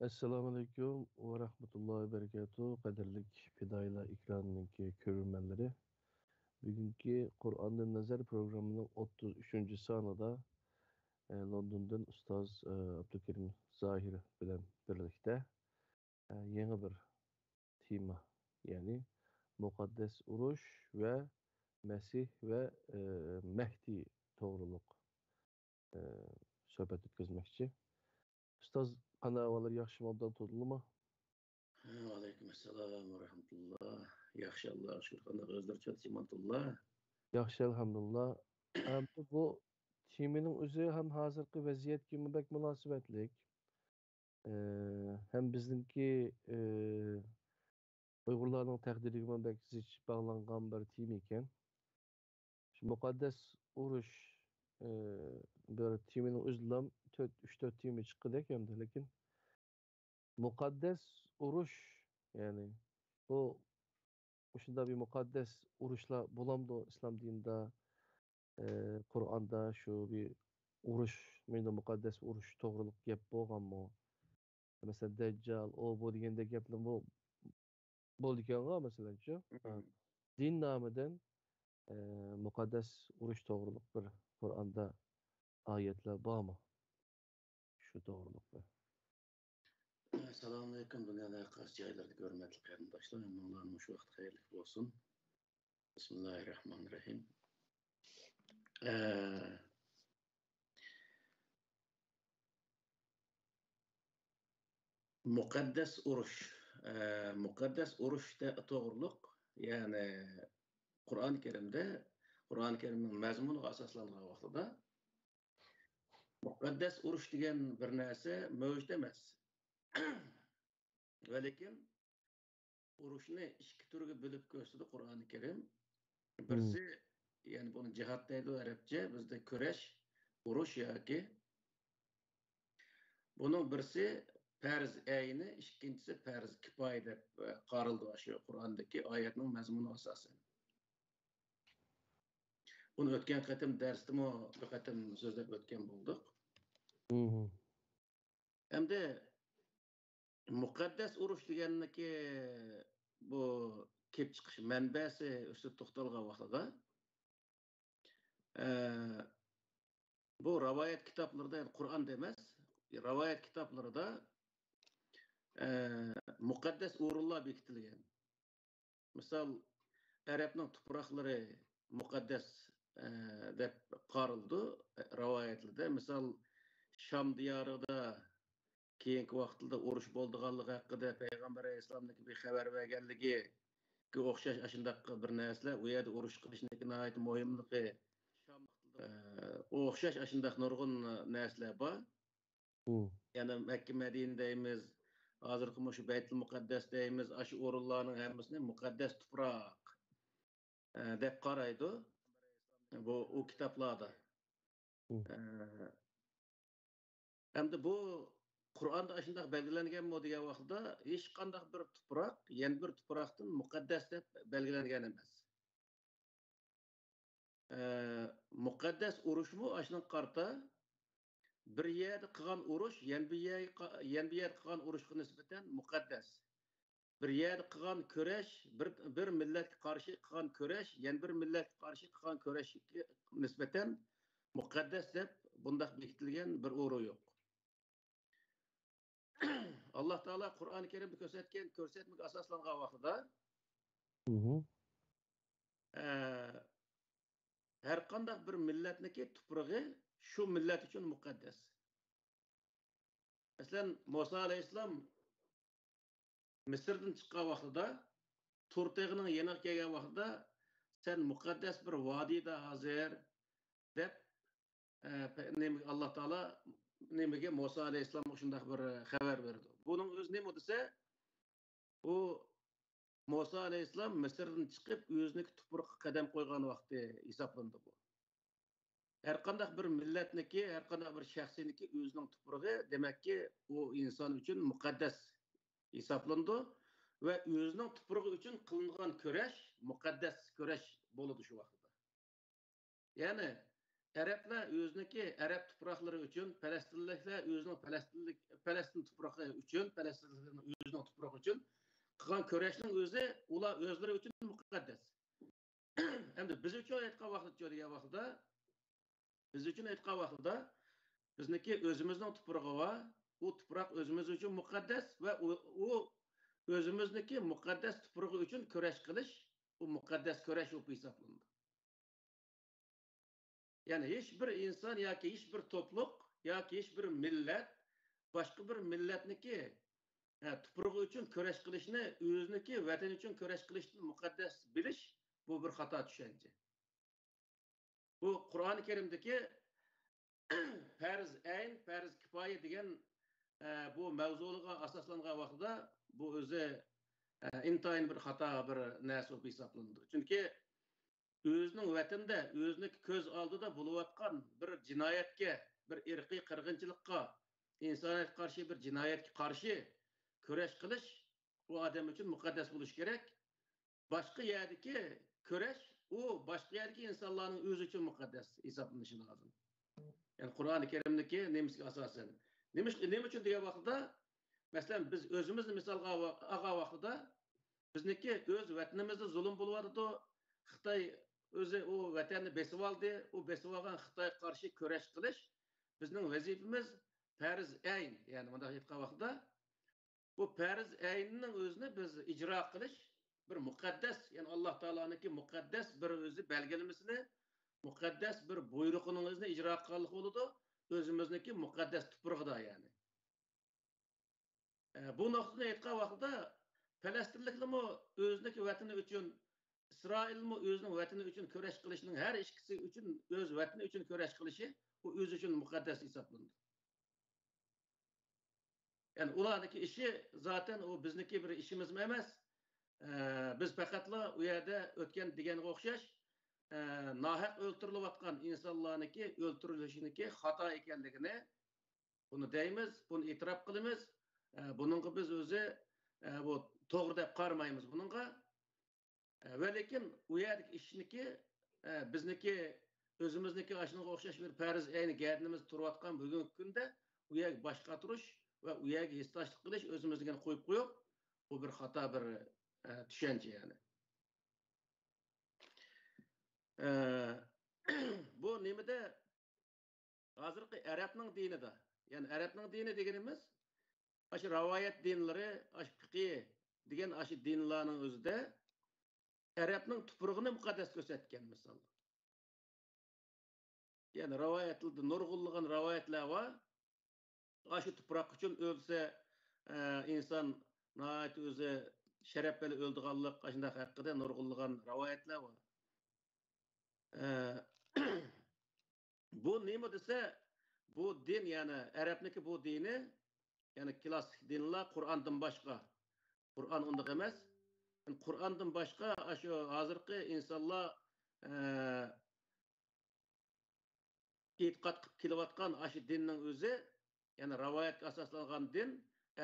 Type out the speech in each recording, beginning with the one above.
Assalamu alaikum ve rahmetullahi ve berekatuhu. Kaderlik Fidayla ikramındaki körülmenleri. Bugünkü Kur'an'ın Nazar programının 33. sanada London'dan Ustaz Abdülkerim Zahir bilen birlikte yeni bir tema, yani mukaddes uruş ve Mesih ve Mehdi doğruluk e, söhbet etkizmekçi. Ustaz kanavalar yaxşı moddan tutuldu mu? Aleykümselam ve rahmetullah. Yaxşı Allah şükür. Özler çat imanullah. Yaxşı elhamdülillah. Bu timinin özü hem hazırki vaziyet gibi bek münasebetlik. Ee, hem bizimki Uygurların takdiri gibi bek ziç bağlangan bir tim iken. Şu mukaddes uruş e, bir timinin özlem 3-4 timi çıktı ekan, lekin mukaddes uruş, yani bu şunda bir mukaddes uruşla bulamdı İslam dininde. Kur'an'da şu bir uruş, meni mukaddes uruş to'g'riliq gap bo'lganmi? Mesela Deccal, o bu degende gaplar bu bo'ldi ekan-ku, masalanchi. Din nomidan e, mukaddes urush to'g'riliq bir Kur'an'da ayetler bormi? Şu to'g'riliq. Selamun aleyküm. Dünyada kaç yaylarda görmekli kardeşler. Allah'ın şu vakit hayırlı olsun. Bismillahirrahmanirrahim. Mukaddes uruş. Mukaddes uruşta doğruluk. Yani Kur'an-ı Kerim'in mezmunu asaslangan vaxtida mukaddes uruş degan bir narsa mavjud emas. Ve lekin urushni ikki turga bo'lib ko'rsatdi Qur'oni Karim. Birisi, yani buni jihad deydi arabcha, bizda kurash, urush yoki. Bunun birisi farz ayni, ikkinchisi farz kifoya deb qaraldi shu Qur'ondagi oyatning mazmuni asosan. Buni o'tgan qatim darsdami bir qatim so'zlab o'tgan bo'ldik. Hamda muqaddas urush deganniki bu kelib chiqish manbasi ustida to'xtalgan vaqtida bu rivoyat kitoblarida, yani Qur'onda emas, rivoyat kitoblarida muqaddas o'rinlar bekitilgan. Misol, Arabning tuproqlari muqaddas deb qaraldi rivoyatlarda. Misol, Sham diyorida keyingi vaqtda urush bo'lganligi haqida payg'ambar alayhisolamning bir xabar berganligi o'xshash ashundaq bir narsalar, u yerda urush qilishning nihoyat muhimligi, o'xshash ashundaq nurg'un narsalar bor. Yani Mekke Medine deymiz, hozirgi shu Baytul Muqaddas deymiz, shu o'rinlarning hammasini muqaddas tuproq deb qaraydi bu o kitoblarda. Hamda bu Qur'onda shunday belgilangan mo degan vaqtda hech qanday bir tuproq, yana bir tuproqdan muqaddas deb belgilangan emas. Muqaddas urushmi ashundan qarta bir yerda qilgan urush, yana bir yerda qilgan urushga nisbatan muqaddas. Bir yerda qilgan kurash, bir millatga qarshi qilgan kurash, yana bir millatga qarshi qilgan kurashga nisbatan muqaddas deb bundaq bekitilgan bir o'rin yo'q. Allah Teala Kur'an-ı Kerim'de ko'rsatmaga asoslangan vaqtida her qanday bir millatniki tuprog'i shu millat uchun muqaddas. Masalan, Musa alayhissalom Misrdan chiqqan vaqtida Turteg'ining yeniga kelgan vaqtida sen muqaddas bir vodiyda hozir deb Allah Teala nimaga Musa alayhissalomga shunday bir xabar berdi. Buning o'zi nima desa, u Musa alayhissalom Misrdan chiqib o'zining tuproqqa qadam qo'ygan vaqti hisoblandi bu. Her qanday bir millatniki, her qanday bir shaxsiniki o'zining tuprog'i, demakki u inson uchun muqaddas hisoblandi ve o'zining tuprog'i uchun qilingan kurash muqaddas kurash bo'ladi shu vaqtda. Yani Araplar o'ziniki Arab tuproqlari uchun, Falastinliklar o'zining Falastin tuproqi uchun, Falastinliklarning o'zining tuproqi uchun qilgan kurashning o'zi ular o'zlari uchun muqaddas. Endi biz uchun aytgan vaqtda degan vaqtda biz uchun aytgan vaqtda bizniki o'zimizning tuprog'i va u tuproq o'zimiz uchun muqaddas va u o'zimizniki muqaddas tuprog'i uchun kurash qilish bu muqaddas kurash bo'lib hisoblanadi. Yani hiçbir insan yoki hiçbir topluluk yoki hiçbir millet başka bir milletniki tuprog'i uchun kurash qilishni o'ziniki vatan uchun kurash qilishni muqaddas bilish bu bir xato tushuncha. Bu Qur'oni Karimdagi farz ayn, farz kifoya degan bu mavzuga asoslangan vaqtda bu o'zi intayin bir xato bir narsa bo'lib hisoblanadi. Chunki o'zining vatanda, o'zining ko'z oldida bo'layotgan bir jinoyatga, bir irqiy qirg'inchilikqa, insoniyatga qarshi bir jinoyatga qarshi kurash qilish bu odam uchun muqaddas bo'lishi kerak. Boshqa yerdagi kurash u boshqa yerdagi insonlarning o'zi uchun muqaddas hisoblanishi lozim. Yani Qur'oni Karimdagi nemasiga asosan. Nima uchun degan vaqtda, masalan biz o'zimizni misolga olgan vaqtda bizniki o'z vatanimizda zulm bo'lyapti. Xitoy o'zi u vatanni besib oldi, u besib olgan Xitoyga qarshi kurash qilish bizning vazifamiz farz ayn, ya'ni bunday aytgan vaqtda bu farz aynning o'zini biz ijro qilish bir muqaddas, ya'ni Alloh taoloning muqaddas bir o'zi belgilamasini, muqaddas bir buyrug'ini o'zini ijro qilganlik bo'ladi, o'zimizniki muqaddas tuprog'ida ya'ni. Bu nuqtada aytgan vaqtda Falastinliklarmi o'ziniki vatani uchun, İsrailmi o'zining vatani uchun kurash qilishning har ikkisi uchun o'z vatani uchun kurash qilishi bu o'zi uchun muqaddas hisoblanadi. Yani ulardaki işi zaten o bizniki bir işimiz emas. Biz faqatla u yerda o'tgan deganga o'xshash nahaq o'ltirilayotgan insonlarniki o'ltirilishiniki xato ekanligini bunu deymiz, bunu e'tirof qilamiz. Buningga biz o'zi bu to'g'ri deb qaramaymiz buningga. Ve lekin u yerdagi ishniki bizniki o'zimizniki ashunga o'xshash bir farz ayni gardimiz turayotgan bugungi kunda u yerga boshqa turish ve u yerga hissdoshlik qilish o'zimizga qo'yib qo'yib bu bir xato bir tushuncha yani. Bu nimada hozirgi Arabning dinida, yani Arabning dini deganimiz aşı rivoyat dinlari, aşı fiqh degan aşı dinlarning o'zida Arabning tuprog'ini muqaddas ko'rsatgan misol. Yani rivoyatlarda nurg'unlagan rivoyatlar var. Aşı tuproq uchun o'lsa inson nəhayət o'zi sharaf bilan o'ldiganlik ashunday haqida nurg'unlagan rivoyatlar var. Bu nima desa, bu din yani Arabniki bu dini yani klassik dinlar Qur'ondan boshqa. Qur'on unday emas. Qur'ondan boshqa shu hozirgi insonlar e'tiqod qilib kelayotgan shu dinning o'zi, ya'ni rivoyatga asoslangan din,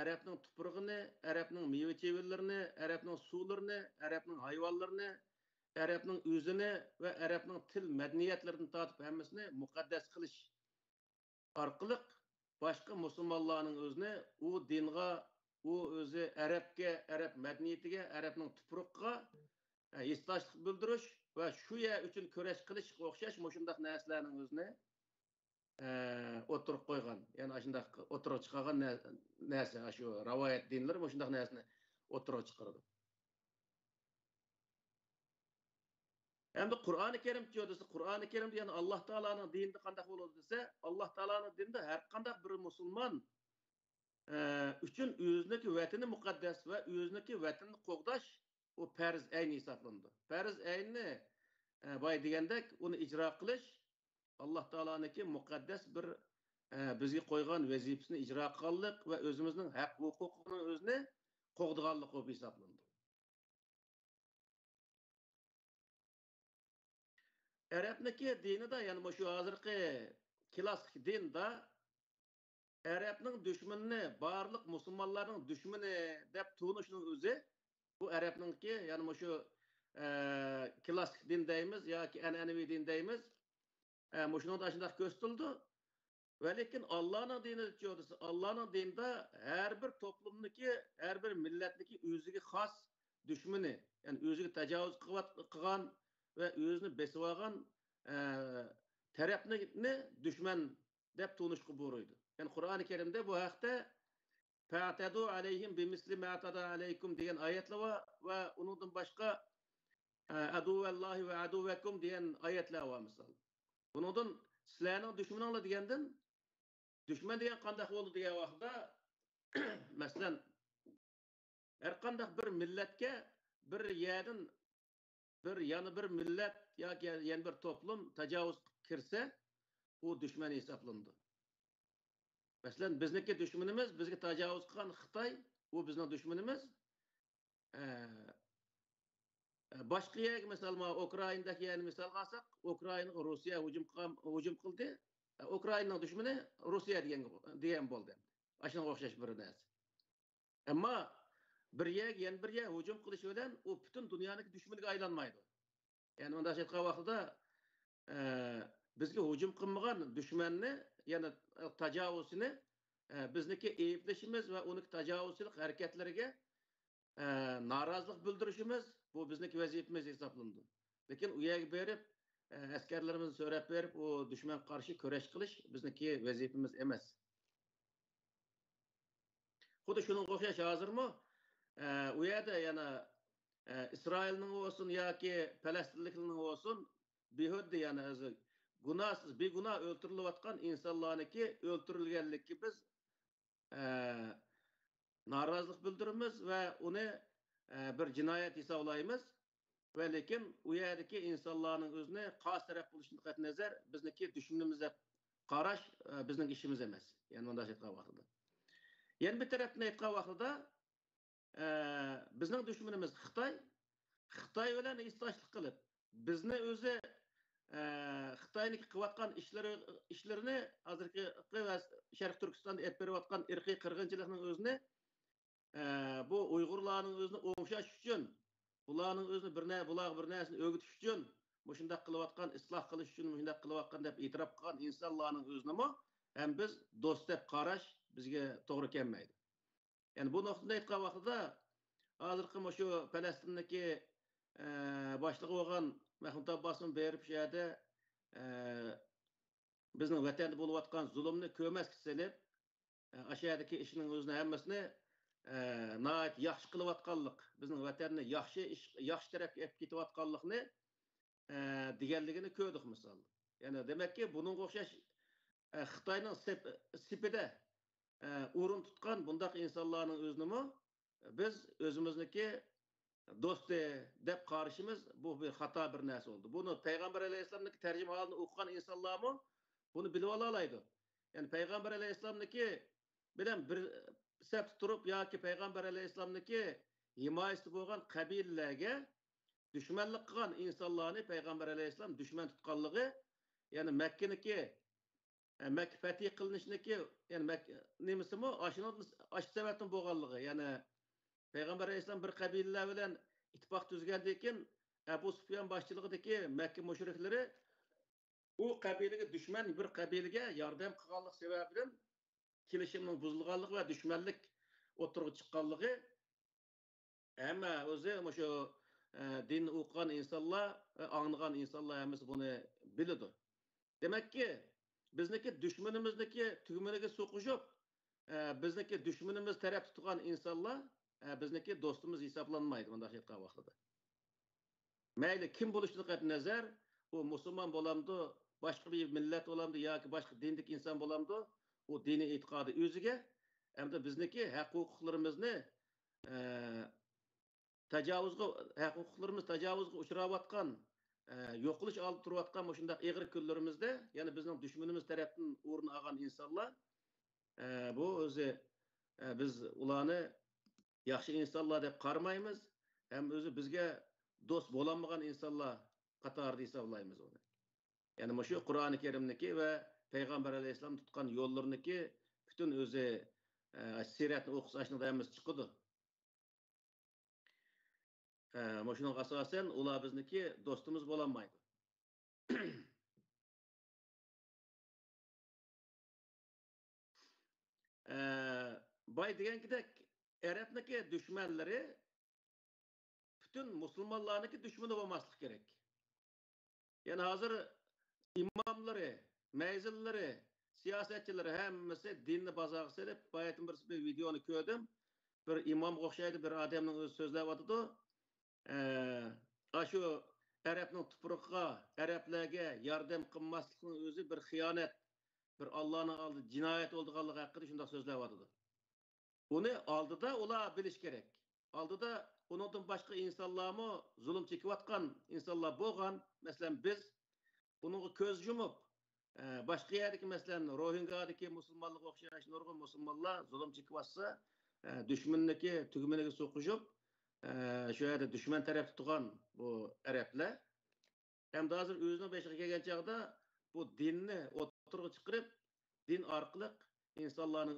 Arabning tuprog'ini, Arabning meva-chevarlarini, Arabning suvlarini, Arabning hayvonlarini, Arabning o'zini va Arabning til madaniyatlarini tortib hammasini muqaddas qilish orqali boshqa musulmonlarning o'zini u dinga, u o'zi Arabga, Arab madaniyatiga, Arabning tuprog'iga hissdoshlik bildirish va shu yer uchun kurash qilishga o'xshash shunday narsalarning o'zini o'tirib qo'ygan. Ya'ni shunday o'tirib chiqargan narsa shu rivoyat dinlar shunday narsani o'tirib chiqaradi. Endi Qur'oni Karim desa, Qur'oni Karimda yani Alloh taolaning dinida qanday bo'ladi desa, Alloh taolaning dinida har qanday bir musulmon uchun o'ziniki vatani muqaddas va o'ziniki vatanini qo'g'dash o farz ayni hisoblanadi. Farz ayni boy degandek uni ijro qilish Alloh taolaning muqaddas bir bizga qo'ygan vazifasini ijro qilganlik va o'zimizning haq huquqini o'zini qo'g'diganlik bo'lib hisoblanadi. Arabniki dinida yani shu hozirgi klassik dinda Arabning dushmanini barliq musulmonlarning dushmani deb tunishning o'zi bu Arabningki yani shu klassik din deymiz yoki an'anaviy din deymiz. Muşunun da şundaq gösterildi. Ve lekin Allah'ın dinini diyoruz. Allah'ın dininde her bir toplumdaki, her bir milletdeki özüge has düşmeni, yani özüge tecavüz kılan ve özünü besip algan tarafni düşman dep tunuşku buyuruydu. Yani Kur'an-ı Kerim'de bu hakta fa'tadu aleyhim bimisli ma tada aleykum diyen ayetler var ve onundan başka aduvallahi ve aduvekum diyen ayetler var misal. Bunun sizlerning düşmaninglar degenden düşman degan qandaq bo'ldi degan vaqtda masalan har qandaq bir millatga bir yerdan yana bir millat yoki yana bir toplum tajovuz kirsa u dushman hisoblanadi. Masalan bizniki dushmanimiz, bizga tajovuz qilgan Xitoy, u bizning dushmanimiz. Boshqa yerga masalan Ukrainadagi yerni misol olsak, Ukrainaga Rossiya hujum qildi. Ukrainaning dushmani Rossiya degan bo'ldi. Ashunga o'xshash bir narsa. Ammo bir yer, yana bir yer hujum qilish bilan u butun dunyoning dushmaniga aylanmaydi. Yani onda aytgan vaqtida bizga hujum qilmagan dushmanni, yana tajovuzini bizniki ayblashimiz va uning tajovuzchilik harakatlariga norozilik bildirishimiz bu bizniki vazifamiz hisoblanadi. Lekin u yerga berib askarlarimizni so'rab berib u dushman qarshi kurash qilish bizniki vazifamiz emas. Xuddi shunga o'xshash hozirmi u yerda yana İsrail'nin olsun yoki Falastinlikning olsun behudda yana o'zi gunohsiz begunoh o'ltirilayotgan insonlarniki o'ltirilganlikka biz norozilik bildiramiz va uni bir jinoyat hisoblaymiz. Ve lekin u yerdagi insonlarning o'zini xos taraf bo'lishidan qat'iy nazar bizniki dushmanimiz deb qarash bizning ishimiz emas. Yani bunday aytgan vaqtida. Yana bir tarafdan aytgan vaqtida bizning dushmanimiz Xitoy. Xitoy bilan istoshlik qilib, bizni o'zi Xitoyning qilayotgan ishlarini hozirgi Sharq Turkistonda olib berayotgan irqiy qirg'inchilikning o'zini bu Uyg'urlarning o'zini o'xshash uchun, bularning o'zini bular bir narsani o'g'itish uchun, shunday qilayotgan, isloh qilish uchun shunday qilayotgan deb e'tirof qilgan insonlarning o'zini ham biz do'st deb qarash bizga to'g'ri kelmaydi. Yani bu nuqtada aytgan vaqtida hozirgi shu Falastindagi boshlig'i bo'lgan Mahmud Abbosning berib shu yerda bizning vatanda bo'layotgan zulmni ko'masga silib, o'sha yerdagi ishning o'zini hammasini nihoyat yaxshi qilayotganlik, bizning vatanni yaxshi tarafga olib ketayotganlikni deganligini ko'rdik misol. Ya'ni demakki buning o'xshash Xitoyning sepida o'rin tutgan bundaq insonlarning o'zini biz o'zimizniki do'sti deb qarashimiz bu bir xato bir narsa oldu. Bunu Peygamber Aleyhisselam'daki tercüme halini okuyan insanlar mı bunu bilip alalaydı. Yani Peygamber Aleyhisselam'daki bilen bir sep tutup ya ki Peygamber Aleyhisselam'daki himayesi bo'lgan kabilelerge düşmanlık kılan insanlarını Peygamber Aleyhisselam düşman tutkanlığı yani Mekke'niki Mekke fetih kılınışındaki yani nemisi mi aşı sebepten boğallığı yani Peygamber Aleyhisselam bir kabileler bilen ittifak düzgəndəkin Ebu Sufyan başçılığındakı Mekke müşrikləri o kabileye düşman bir kabileye yardım qılğanlıq səbəbindən kilişiminin buzulğanlığı və düşmanlık oturuğa çıxqanlığı ama özü şu din okuyan insanlar, anlayan insanlar həmisi bunu bilidi. Demek ki bizdeki düşmanımızdaki tügümünüge soquşup bizdeki düşmanımız taraf tutulan insanlar bizniki dostumuz hesaplanmaydı bunda aytgan vaqtida. Mayli kim bo'lishini qat'iy nazar, u musulmon bo'lamdi, boshqa bir millat bo'lamdi yoki boshqa dindik inson bo'lamdi, u diniy e'tiqodi o'ziga hamda bizniki huquqlarimizni tajovuzga uchrayotgan, yo'qilish olib turayotgan shunday ig'ir kunlarimizda, ya'ni bizning dushmanimiz tarafdan o'rin olgan insonlar bu o'zi biz ularni yaxshi insonlar deb qaramaymiz, ham o'zi bizga do'st bo'lolmagan insonlar qatorida hisoblaymiz uni. Ya'ni shu Qur'oni Karimniki va Payg'ambar alayhisalom tutgan yo'llariniki butun o'zi siratni o'qisashni hamma chiqadi. Shuning asosan ular bizniki do'stimiz bo'lolmaydi. bay degengidek Arapniki düşmanları bütün Müslümanlarniki düşmanı olmaslık gerek. Yani hazır imamları, mezilleri, siyasetçileri hemmesi dinni bazağı serip, bayatın bir videonu gördüm. Bir imam okşaydı bir adamın öz sözler vardı. Aşu Arap'ın tuprukka, Araplarga yardım kılmaslıkın özü bir hıyanet, bir Allah'ın aldı, cinayet olduğu hakkında şunda sözler vardı. Onu aldı da ola biliş gerek. Aldı da ondan başka insanlar zulüm çekip atkan insanlar boğan, mesela biz bunu göz yumup başka yerdeki mesela Rohingya'daki Müslümanlık okşayan nurgun Müslümanlar zulüm çekip atsa düşmandaki tügümünü sokujup şu yerde düşman tarafı tutan bu Araplar hem de hazır özüne beşiğe gelgen çağda bu dinni oturuğa çıkarıp din arkalık insanların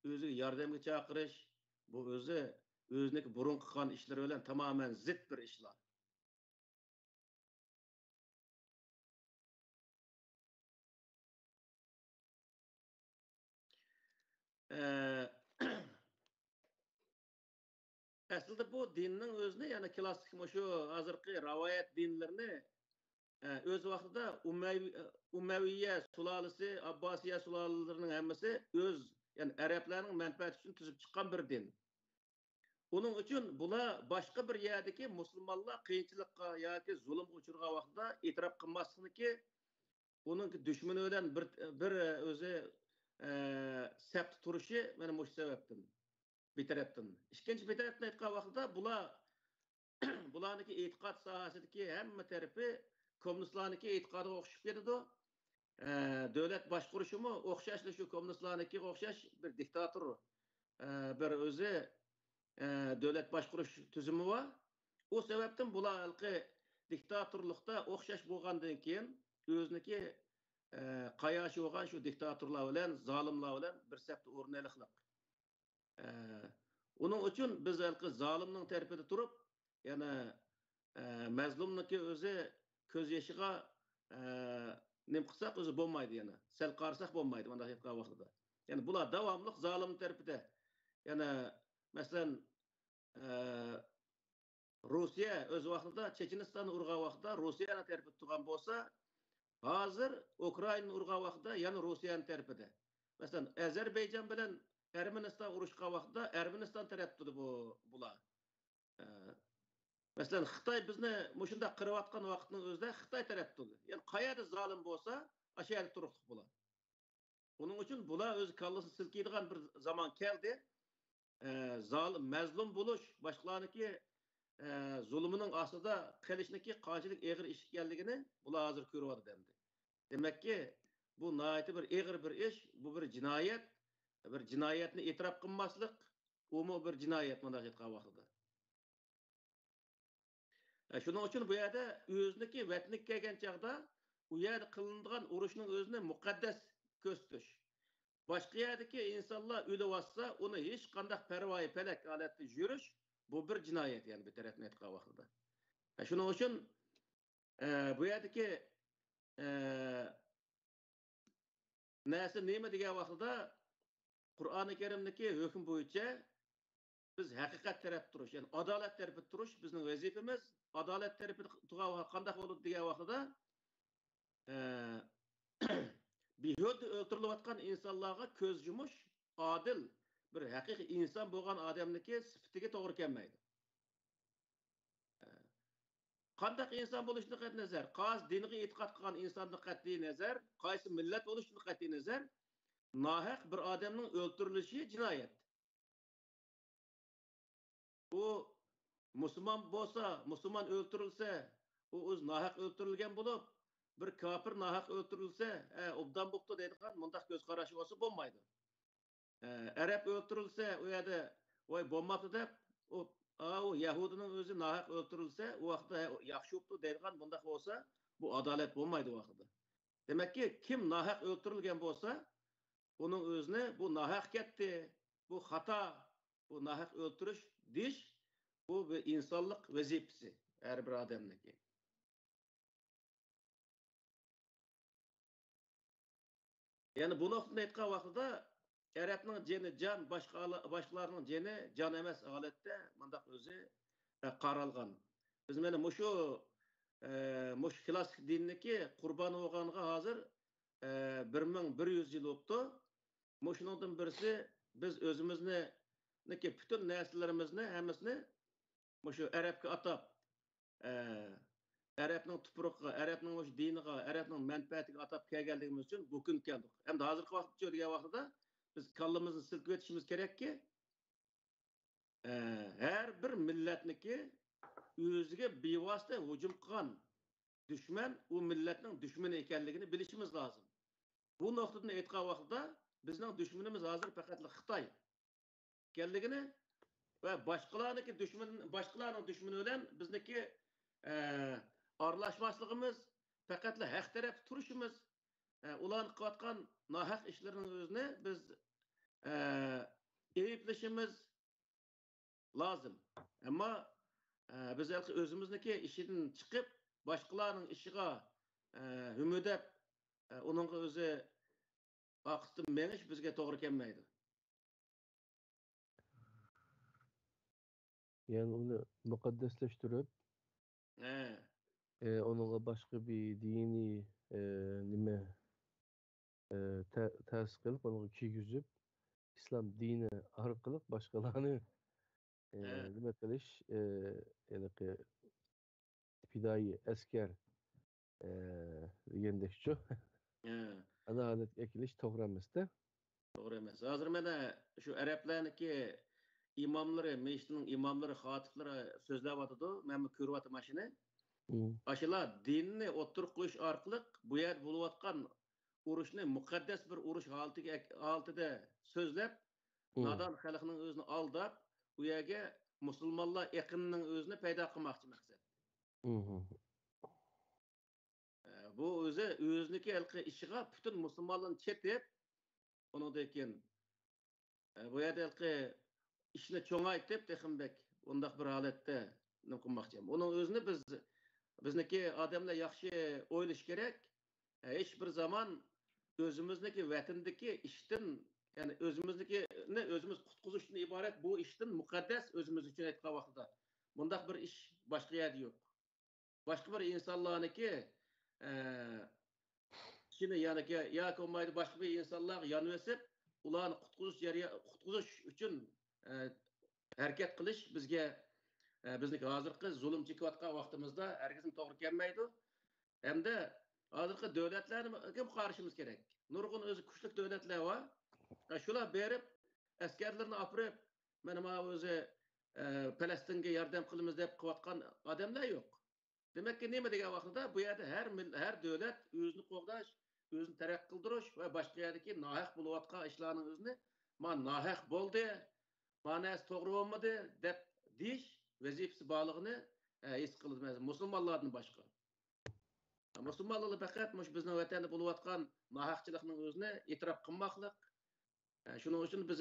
özü yardımga çakırış bu özündeki burun kıkan işleri öyle tamamen zıt bir işler. Aslında bu dinin özüne yani klasik şu hazırki rivayet dinlerini öz vaxtida Umaviyya sulalisi, Abbasiya sulalalarının hemmesi öz yani Arapların menfaati için tüzüp çıkan bir din. Onun için bula başka bir yerdeki Müslümanlar kıyınçılıkka yoki zulüm uçurga vaxtida itiraf kılmasını ki bunun düşmanı ölen bir özü sept turuşu benim bu sebepten bir taraftan. İkinci bir taraftan etken vaxtida bularniki itiqat sahasideki hemme tarafi komünistlarniki itiqadı okşup geldi. Devlet başkuruşu mu okşaşlı şu komünistlarniki okşaş bir diktatör bir özü devlet başkuruş tüzümü var. O sebepten bularniki diktatörlükte okşaş bolgandan keyin özüneki qayaşı olgan şu diktatörler bilen zalimler bilen bir septi o'rnalyqlyk. Onun için biz zalimning tarafida turib yani mazlumniki özü köz yaşıga nem qilsak o'zi bo'lmaydi yani. Sel qarsak bo'lmaydi bunday aytgan vaqtida. Yani bular davamlı zalim tarafida. Yani mesela Rusya öz vaqtida Checheniston urgan vaqtida Rusyani tarafida turgan bo'lsa, hozir Ukraina urgan vaqtida yana Rusyani tarafida. Mesela Azerbaycan bilan Ermeniston urushgan vaqtida Ermeniston tarafida bular. Mesela Xitay bizni mushunda qirib atgan vaqtning o'zida Xitay tarafida. Yani qayerda zalim bo'lsa, aşağıda turuqliq bular. Onun için bular öz kallası silkiydigan bir zaman keldi. Zalim, mazlum buluş, başkalarınki zulmünün aslında qilishninki qanchalik eg'ir ish ekanligini bular hozir ko'ryapti dendi. Demek ki bu nayeti bir eg'ir bir ish, bu bir jinoyat, bir jinoyatni e'tirof qilmaslik, u bir jinoyat bunday aytgan vaqtida. Şunun için bu yerde özündeki vatnik kelgen çağda u yerde kılındıgan uruşunun özüne mukaddes gösteriş. Başka yerdeki insanlar ölü vassa onu hiç kandak pervayı pelek aletli yürüş bu bir cinayet yani bir tarafına etkiğe vaxtıda. Şunun için bu yerdeki nesi neyme diye vaxtıda Kur'an-ı Kerim'deki hüküm boyunca biz hakikat tarafı duruş yani adalet tarafı duruş bizim vazifemiz. Adalet tarafı tuğa kandak olur diye vaxtıda bir yolda öldürülüp atkan insanlarga köz yumuş, adil, bir hakiki insan bolgan adamniki sıfatiga to'g'ri kelmaydi. Qandaq inson bo'lishni qat'iy nazar, qaysi dinga e'tiqod qilgan insonni qat'iy nazar, qaysi millat bo'lishni qat'iy nazar, nohaq bir odamning o'ldirilishi jinoyat. Bu musulmon bo'lsa, musulmon o'ldirilsa, u o'z nohaq o'ldirilgan bo'lib, bir kafir nohaq o'ldirilsa, obdan bo'pti deydigan mundaq ko'z qarashi bo'lsa bo'lmaydi. Arab o'ldirilsa, u yerda voy bo'lmabdi deb, o Yahudinin özü nahaq öldürülse, o vaqtda yaxşı oldu deyilgan bundaq olsa, bu adalet bo'lmaydi o vaqtda. Demek ki kim nahaq öldürülgen bo'lsa, onun özüne bu nahaq ketdi, bu hata, bu nahaq öldürüş diş, bu bir insanlık vazifesi her bir adamdaki. Yani bu noktada aytgan vaqtida Arapның jeni can, başkalarının jeni can emas halatda mındaq özü qaralgan. Biz meni mush klassik dinniki qurban olğanğa hazır 1100 yıl oldu. Muşundan birisi biz özümüzni bütün nesillerimizni hemmisini muşu Arapga atap Arapның tupuruqqa, Arapның mush diniga, Arapның menfaatiga atap kelganligimiz üçün bu gün keldik. Hem de hazırki vaqtda görgen vaqtda biz kallamizni silkib etishimiz kerakki, her bir milletniki o'ziga bevosita hujum qilgan düşman u millatning dushmani ekanligini bilishimiz lozim. Bu nuqtadan aytgan vaqtda bizning dushmanimiz hozir faqat Xitoy ekanligini va boshqalarning dushmani bilan bizniki aralashmasligimiz, faqat haq taraf turishimiz, ularning qilayotgan nohaq ishlarining o'zini biz eyblashimiz lozim. Ammo biz o'zimizniki ishidan chiqib, boshqalarning ishiga hümüdep onun o'zi vaqtdan menish bizga to'g'ri kelmaydi. Yani onu mukaddesleştirip onunla başka bir dini nime ters kılıp onu kiygüzüp İslam dini arkalık başkalarını nime kılış yani fidai esker yendekçi adalet ekiliş to'g'ri emasda. To'g'ri emas. Hozir mana shu arablarniki imomlari, meshitning imomlari, xotiblari so'zlab o'tadi. Men bu ko'ryapman shuni. Aşılar dinni o'ttirib qo'yish orqali bu yer bo'layotgan urushni muqaddas bir urush holatida so'zlab, nodon xalqning o'zini aldab, u yerga musulmonlar eqinining o'zini paydo qilmoqchi maqsad. Bu o'ziniki ishiga butun musulmonlarni chetib, undan keyin bu yerda ishni cho'ngaytib Teximbek undaq bir holatda nima qilmoqchi. Uning o'zini bizniki odamlar yaxshi o'ylash kerak. Hech bir zaman o'zimizniki vatandagi ishdan, ya'ni o'zimiznikini o'zimiz qutqizishdan iborat bu ishdan muqaddas o'zimiz uchun aytgan vaqtida bundaq bir ish boshqa yerda yo'q. Boshqa bir insonlarniki shuni yoki olmaydi boshqa bir insonlar yonvesib, ularni qutqizish uchun harakat qilish bizga bizniki hozirgi zulm chekayotgan vaqtimizda hargizim to'g'ri kelmaydi. Hamda hozirgi davlatlarga qarashimiz kerak. Nurg'un o'zi kuchli davlatlar bor. Shular berib, askarlarni olib, mana o'zi Falastinga yordam qilamiz deb qilayotgan odamlar yo'q. Demak ki nima degan vaqtda bu yerda har davlat o'zini qo'g'dash, o'zini taraqqiy qildirish va boshqa yerdagi nohaq bo'layotgan ishlarning o'zini "Men nohaq bo'ldi, mana to'g'ri bo'lmadi" deb deyish vazifasi borligini his qilamiz musulmonlardan boshqa. Musulmonlar faqat bizning vatanda bo'layotgan nohaqchilikning o'zini e'tirof qilmoqlik. Shuning uchun biz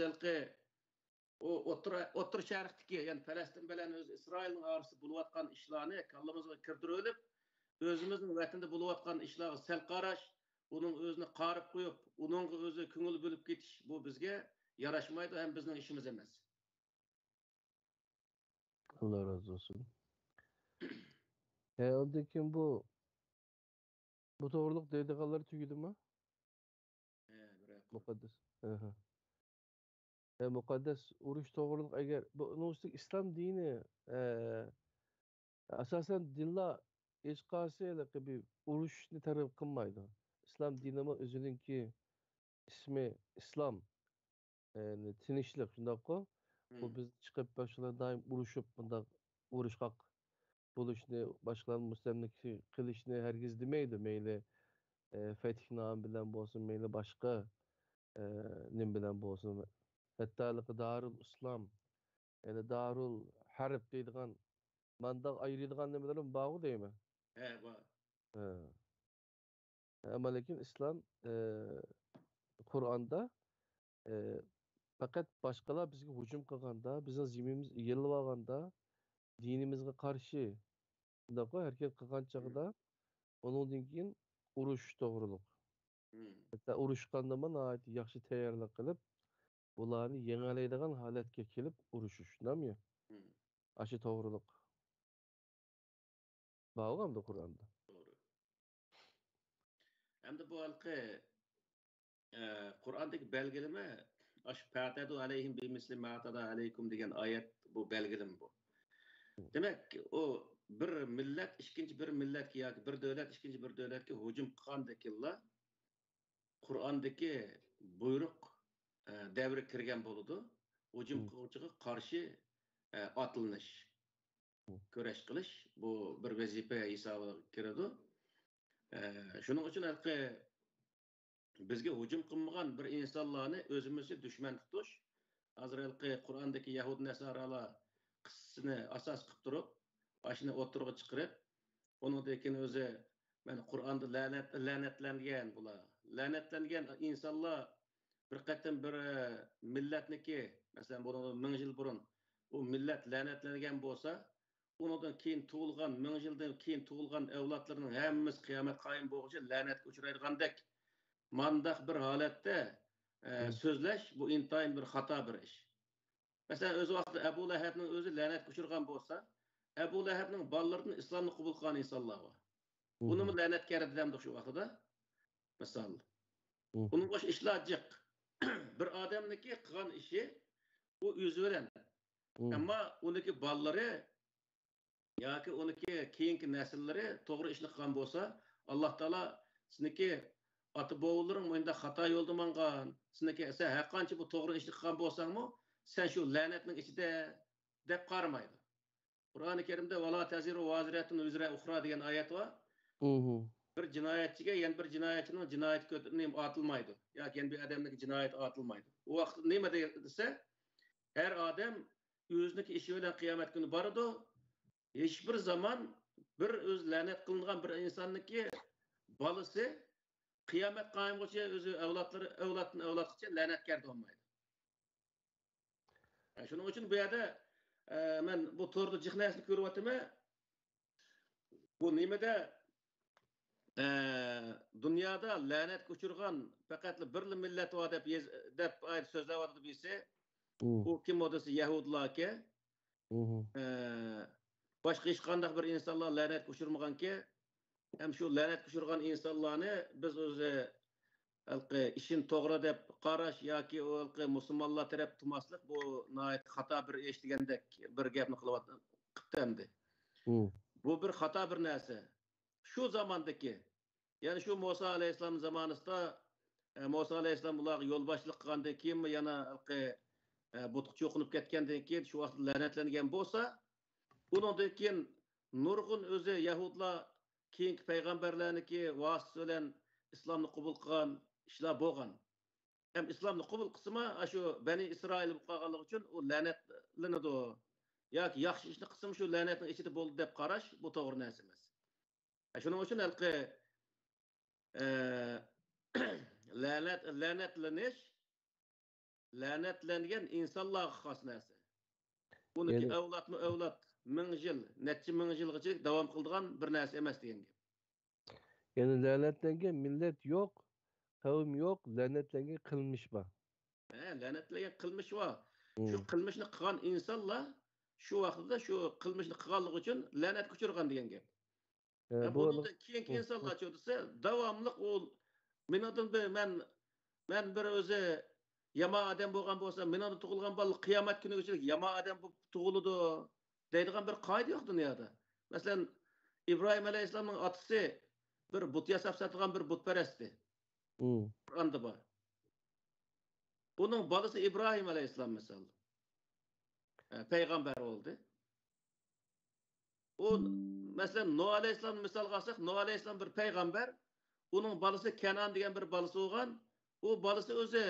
o'rta sharqdagi, ya'ni Falastin bilan o'z Isroilning orasida bo'layotgan ishlarni kallamizga kirdirib olib, o'zimizning vatanda bo'layotgan ishlarga sal qarash, uning o'zini qarib qo'yib, uning o'zi ko'ngil bo'lib ketish bu bizga yarashmaydi, ham bizning ishimiz emas. Allah razı olsun. Ondan keyin bu to'g'riliq deydiganlar tugidi mi? Muqaddas. Muqaddas urush to'g'riliq agar bu islom dini asosan dinlar hech qaysi bir urushni targ'ib qilmaydi. İslam dinimi o'zininki ismi islom, tinchlik shundaqku. Bu biz chiqib boshqalar doim urushib bundaq urushqoq bo'lishni, boshqalarni mustamlik qilishni hargiz demaydi. Mayli Fethname bilan bo'lsin, mayli boshqa nim bilan bo'lsin. Hatta Darul İslam, yani Darul Harb deydigan mandan ayıradigan nimalarım bağlı değil mi? Bor. Ama lekin İslam Kur'an'da fakat başkalar bizga hücum qilganda, bizning zimimiz egilib olganda, dinimizga qarshi bunday harakat qilgan chog'da undan keyin urush to'g'riliq. Hatta urushganda mana yaxshi tayyorlik qilib, bularni yengileydigan holatga kelib urushish, nami? Aşı to'g'riliq. Bağlamda Kur'an'da. Doğru. Hem de bu halkı Kur'an'daki belgeleme aş fa'tadu aleyhim bimisli ma atada aleykum degan ayet bu belgeleme bu. Demek ki o bir millet ikinci bir millet yoki bir devlet ikinci bir devletga hujum qilgandekilla Kur'an'daki buyruq devri kirgan bo'ladi. Hujum qiluvchiga qarshi atılış, kurash qilish bu bir vazifa hisobiga kiradi. Shuning uchun halqi bizga hujum qilmagan bir insonlarni o'zimizni dushman tutish, hozirgi Qur'ondagi Yahud Nasaralar qissasini asos qilib turib, ashuni o'tirg'i chiqarib, undan keyin o'zi mana Qur'onda la'natlangan bular. La'natlangan insonlar bir qatim bir millatniki, masalan, bundan 1000 yil burun u millat la'natlangan bo'lsa, undan keyin tug'ilgan 1000 yildan keyin tug'ilgan avlodlarning hammasi qiyomat qoyim bo'lguncha la'natga uchraydigandek mandaq bir holatda so'zlash bu intayin bir xato bir ish. Masalan, o'z vaqtida Abu Lahabning o'zi la'natga uchragan bo'lsa, Abu Lahabning bolalaridan islomni qabul qilgan insonlar bor. Uni la'natga eritdi shu vaqtida. Misol. Uning bosh ishlar jiq. Bir odamniki qilgan ishi u o'zi bilan. Ammo uniki bolalari yoki uniki keyingi nasllari to'g'ri ishni qilgan bo'lsa, Alloh taolo sizniki ota bovularing bunda xato yo'lda mangan, sizniki sen har qancha bu to'g'ri ishni qilgan bo'lsangmi, sen shu la'natning ichida deb qaramaydi. Qur'oni Karimda "Vala taziru vaziratun uzra ukhra" degan oyat bor. Bir jinoyatchiga yana bir jinoyatchining jinoyati ko'tarib otilmaydi yoki yana bir odamning jinoyati otilmaydi. U vaqt nima desa, har odam o'ziniki ishi bilan qiyomat kuni boradi. Hech bir zaman bir o'z la'nat qilingan bir insonniki bolasi qiyomat qoyimgacha o'zi avloddan avlodgacha la'natkor bo'lmaydi. Shuning uchun bu yerda men bu to'rda jihnasini ko'ryapman. Bu nimada dunyoda la'natga uchirgan faqat bir millat bor deb so'zlayotdi bilsa, u kim bo'lsa Yahudlarga boshqa hech qanday bir insonlar la'natga uchirmaganki, ham shu la'natga uchirgan insonlarni biz o'zi ishin to'g'ri deb qarash yoki musulmonlar taraf tumaslik bu nihoyat xato bir eshitgandek bir gapni qilyapti. Bu bir xato bir narsa. Shu zamondagi, ya'ni shu Musa alayhissalom zamonida Musa alayhissalom ularga yo'lboshchilik qilgandan keyin yana butqa cho'qinib ketgandan keyin shu vaqt la'natlangan bo'lsa, undan keyin nurg'un o'zi Yahudlar keyingi payg'ambarlarniki vasitasi bilan islomni qabul qilgan ishlar bo'lgan. Ham islomni qabul qilsa, shu Bani Isroil bo'lib qolganligi uchun u la'natlanadi. Yoki yaxshi ishni qilsa shu la'natning ichida bo'ldi deb qarash bu to'g'ri narsa emas. Shuning uchun la'natlanish la'natlangan insonlarga xos narsa. Buniki avlod 1000 yil, necha 1000 yilgacha davom qiladigan bir narsa emas degan gap. Yani lanetlengen millet yok, kavim yok, lanetlengen kılmış var. Lanetlengen kılmış var. Şu kılmışını kılan insanlar şu vaqtda şu kılmışını kıganlık için lanet uçurgan degan gap. Bunu da keyingi insanlar çoğdasa davamlıq ol men bir o'zi yama adam bo'lgan bo'lsa, mendan tug'ilgan bola qiyomat kunigacha yama adam bo'lib tug'iladi deydigan bir qoida yo'q dunyoda. Masalan, İbrahim alayhissalomning otasi bir but yasab satgan bir butparastdi. Qur'onda bor. Uning bolasi İbrahim alayhissalom misol payg'ambar bo'ldi. O masalan Nuh alayhissalom misol olsak, Nuh alayhissalom bir payg'ambar, uning bolasi Kanon degan bir bolasi bo'lgan. U bolasi o'zi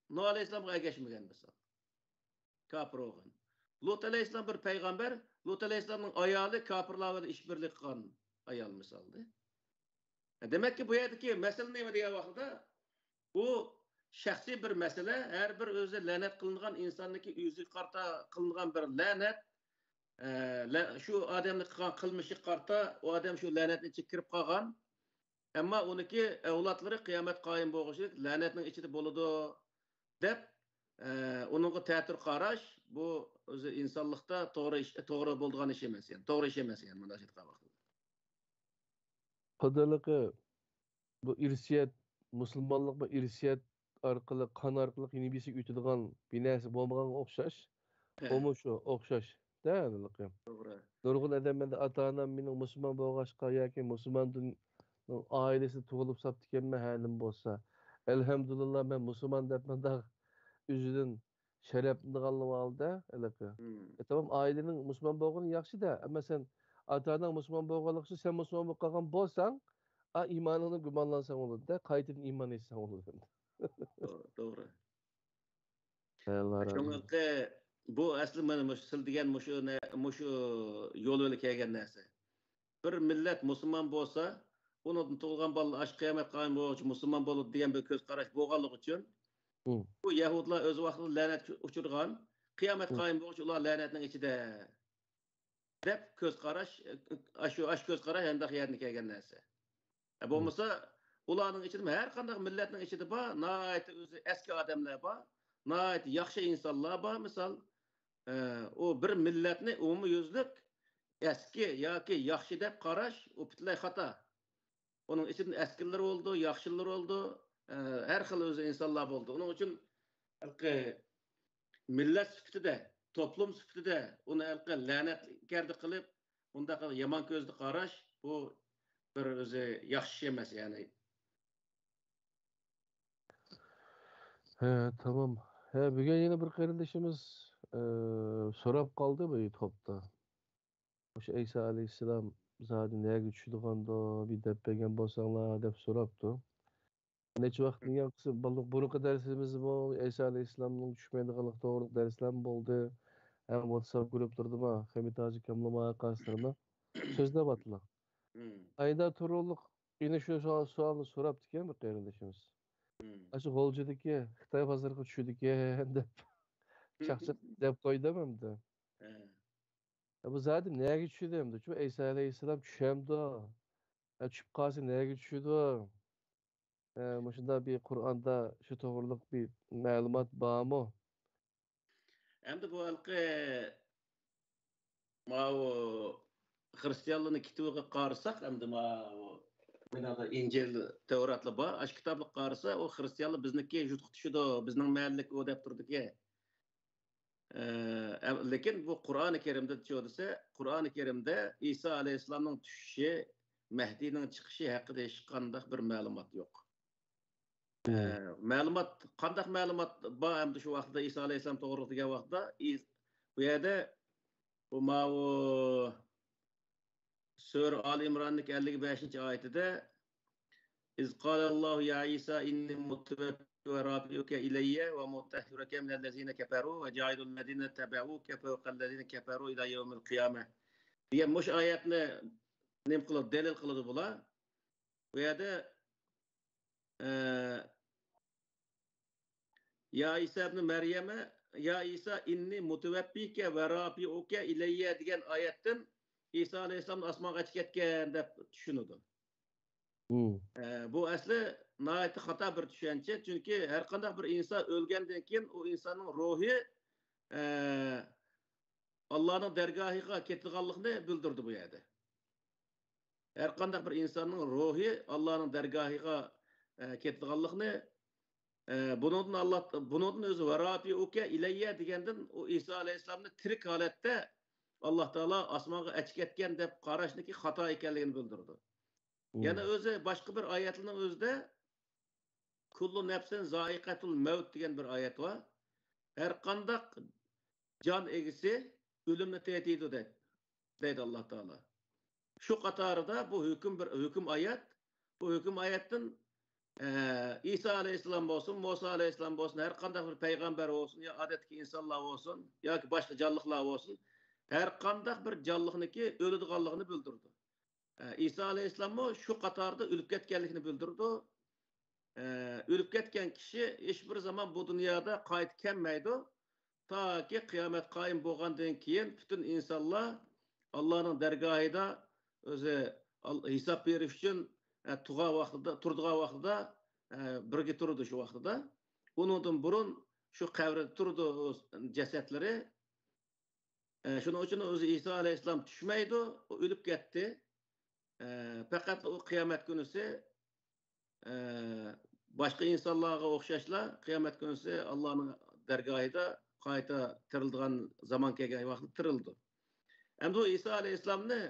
Nuh alayhissalomga ergashmagan misol. Kafir bo'lgan. Lut alayhissalom bir payg'ambar, Lut alayhissalomning ayoli kafirlar bilan ishbirlik qilgan ayol misolda. Demak ki bu yerdagi masala nima degan vaqtda bu shaxsiy bir masala, har bir o'zi la'nat qilingan insonniki o'zi qarta qilingan bir la'nat shu odamning qilgan qilmishi qarta u odam shu la'natni ichiga kirib qolgan. Ammo uniki avlodlari qiyomat qoyim bo'lg'uchi la'natning ichida bo'ladi deb onunğa tətir qaraş bu özü insanlıqda toğru bolduğan iş emas yani. Toğru iş emas yani mundaq aytqan vaqtda. Qadırlıqı bu irsiyet, Müslümanlık bu irsiyet arkalı, kan arkalı yine birisi ütüdüğün bir nesi bulmağın okşaş. O mu şu okşaş. Değerli. Toğru. Nurgun edemede ata-anam mening Müslüman bolğaşqa yoki Müslüman ailesi tugulup saptıkenme halim bolsa. Elhamdülillah ben Müslüman dep mındaq üzüdün şerepli qalıb aldı. Tamam ailenin Müslüman bolğаны yaxşı da, ama sen ata-anan Müslüman bolğanlıqçı sen Müslüman bolup qalğan bolsaň, imanını gümanlansaň bolady da, qaytadan iman etseň bolady. Toğru. Allah razı olsun. Şoňa bu asli mana sil degan mushu yol öyle kelgen näse. Bir millet Müslüman bolsa, onun tugulgan balla aş kıyamet qaym bolğuçy Müslüman boldy diýen bir köz qaraş bolganlygy üçin bu Yahudlar öz wagtynda lanet uçurgan, kıyamet qaym bolğuçy ular lanetiniň içinde dep köz qaraş, aş köz qaraş enda ýerine kelgen näse. Bolmasa ularning içinde her qanday milletiniň içinde ba, naýat özü eski adamlar ba, naýat ýaxşy insanlar ba, misal o bir milletni umumyüzlük eski yoki yaxshi deb qarash o butunlay xato. Onun içinde eskiler oldu, yaxshilar oldu, her xil o'zi insonlar bo'ldi. Onun uchun millat sifatida, toplum sifatida uni la'natgarlik qilib, unda yomon ko'zda qarash bu bir o'zi yaxshi emas yani. Tamam. Bugün yine bir kardeşimiz sorap kaldı bu topta. Şu İsa Aleyhisselam zaten neye güçlüğünde bir depegen bolsaňlar dep sorapdy. Neçe wagt ýaňkysy bunu kadar dersimiz bu İsa Aleyhisselam'ın düşmediğinlik doğruluk dersler boldy. Hem WhatsApp gruplarında hem taze kamlama karşılarına sözde batla. Ayda turuluk yine şu soğanı sorapdy ki bir kardeşimiz. Aşı golcudaki Xitay pazarına düşüdük dep çakçak dep koydamamdı. Bu zaten neye geçiyordu hem de. Çünkü İsa Aleyhisselam düşemdi. Düşüp kalsın neye geçiyordu. Başında bir Kur'an'da şu doğruluk bir malumat var mı? Hem de bu halkı Hristiyanlığın kitabına qarsak, hem de İncil, Tevratlı ba, aş kitablık qarsa o Hristiyanlık bizniki jutuq düşüdü, bizning mahallik o dep turdu ki. Lekin bu Kur'an-ı Kerim'de diyorsa, Kur'an-ı Kerim'de İsa Aleyhisselam'ın düşüşü, Mehdi'nin çıkışı hakkında hiç qandaq bir malumat yok. Malumat, qandaq malumat ba hem de şu vaqtda İsa Aleyhisselam toğruluk degan vaqtda bu yerde bu Sure Ali İmran'daki 55. ayetinde İz qalallahu ya İsa inni muteveffi ve rafi'uke ileyye ve mutahhiruke minellezine keferu ve cailul tebe'uke fevqellezine keferu ila yevmil kıyame diye muş ayetini nim kılıp delil kılıdı bula. Bu yerde ya İsa ibn Meryem'e ya İsa inni muteveffike ve rafi'uke ileyye diyen ayetten İsa Aleyhisselam asmağa çıketken de düşünüdü. Bu asli naiti hata bir düşünce. Çünkü her qanday bir insan ölgenden keyin o insanın ruhi Allah'ın dergahına ketilganlığını bildirdi bu yerde. Her qanday bir insanın ruhi Allah'ın dergahına ketilganlığını bunun özü ve rafi'uke ileyye degenden o İsa Aleyhisselam'ın tirik halette Allah Teala asmağa açketken dep qarashniki hata ekenligini bildirdi. Yani özü başka bir ayetinin özde kullu nefsin zaiqatul mevt degan bir ayet var. Her kandak can egisi ölümle tehdit eder deydi Allah Teala. Şu katarda bu hüküm ayet. Bu hüküm ayetin İsa Aleyhisselam olsun, Musa Aleyhisselam olsun, her kandak bir peygamber olsun ya adetki insanlar olsun ya ki başka canlıklar olsun. Her kandak bir canlılıkniki ölüdüganlığını bildirdi. İsa Aleyhisselam şu katarda ölüp ketkenlikini bildirdi. Ölüp ketken kişi hiçbir zaman bu dünyada kayıt kelmeydi. Ta ki kıyamet kayım bolgandan keyin bütün insanlar Allah'ın dergahida özü hesap beriş için turduğu vaxtida birge turdu şu vaxtida. Onundan burun şu qabrida turdi o jasadlari. Shuning uchun o'zi Iso alayhissalom tushmaydi, o o'lib ketdi. Faqat o qiyomat kunisi boshqa insonlarga o'xshashla qiyomat kunisi Allohning dargohida qayta tiriladigan zaman kelgan vaqtda tirildi. Endi o Iso alayhissalomni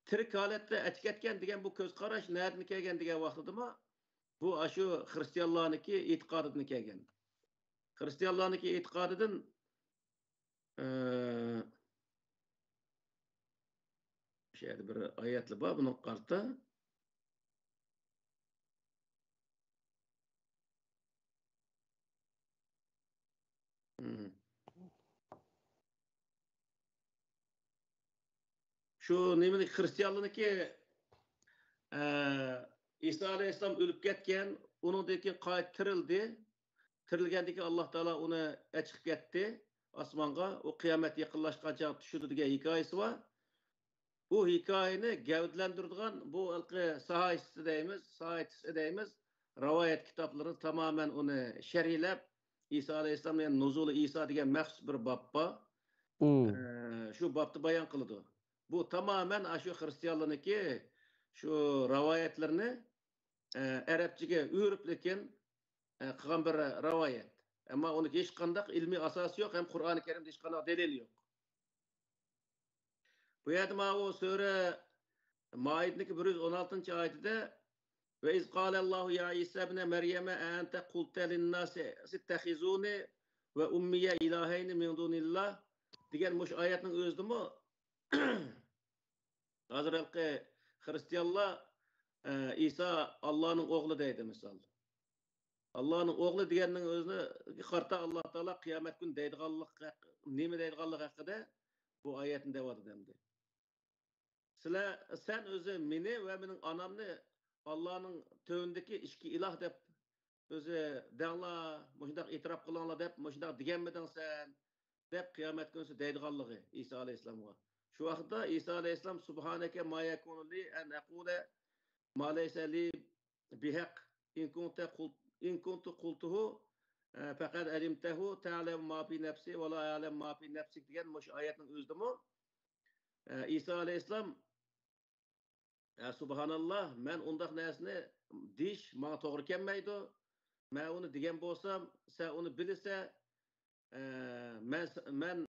tirik holatda ketgan degan bu ko'z qarash nereden kelgan degan vaqtidami bu shu xristianlarniki e'tiqodidan kelgan. Xristianlarniki e'tiqodidan şeyde bir ayetli var bunun kartta. Şu neymiş Hristiyanlığındaki İsa Aleyhisselam ölüp ketken, onundaki kayıt tirildi. Tirilgendeki Allah Teala onu çıkıp gitti asmanga. O kıyamet yakınlaşkanca düşürdü diye hikayesi var. Bu hikayeni gevdlendirdiğin bu ılkı sahayetisi deyimiz, rivayet kitapları tamamen onu şerhlep İsa Aleyhisselam'ın nuzulu İsa diye mehsus bir babba şu babda bayan kıldı. Bu tamamen şu Hristiyanlığındaki şu rivayetlerini Arapçaga örüp lekin kılgan bir rivayet. Ama onun hiç kandak ilmi asası yok, hem Kur'an-ı Kerim'de hiç kandak delil yok. Bu yerde o sure Maid'deki 116. ayette ve iz Allahu ya İsa ibn Meryem'e ente kulte linnâsi ittehizûni ve ummiye ilâheyni min dunillah diyen muş ayetin özü mü hazırki Hristiyanlar İsa Allah'ın oğlu deydi misal. Allah'ın oğlu diyeninin özünü karta Allah Teala kıyamet gün deydiğanlık nemi deydiğanlık hakkında bu ayetin devadı demdi. Sen özü meni ve benim anamni Allah'ın tövündeki işki ilah dep özü dağla, muşundak itiraf kılanla dep, muşundak digenmeden sen dep kıyamet günüsü deydiğanlığı İsa Aleyhisselam'a. Şu vakitte İsa Aleyhisselam Subhaneke ma yekunu li en ekule ma leyse li bihak in kuntu kultuhu fakat elimtehu ta'lem ma fi nefsi ve la alem ma fi nefsik diyen muş ayetin özü mü? İsa Aleyhisselam Subhanallah, men undaq näsini diş bana toğru kelmeydi. Men onu digen bolsam, sen onu bilirse, men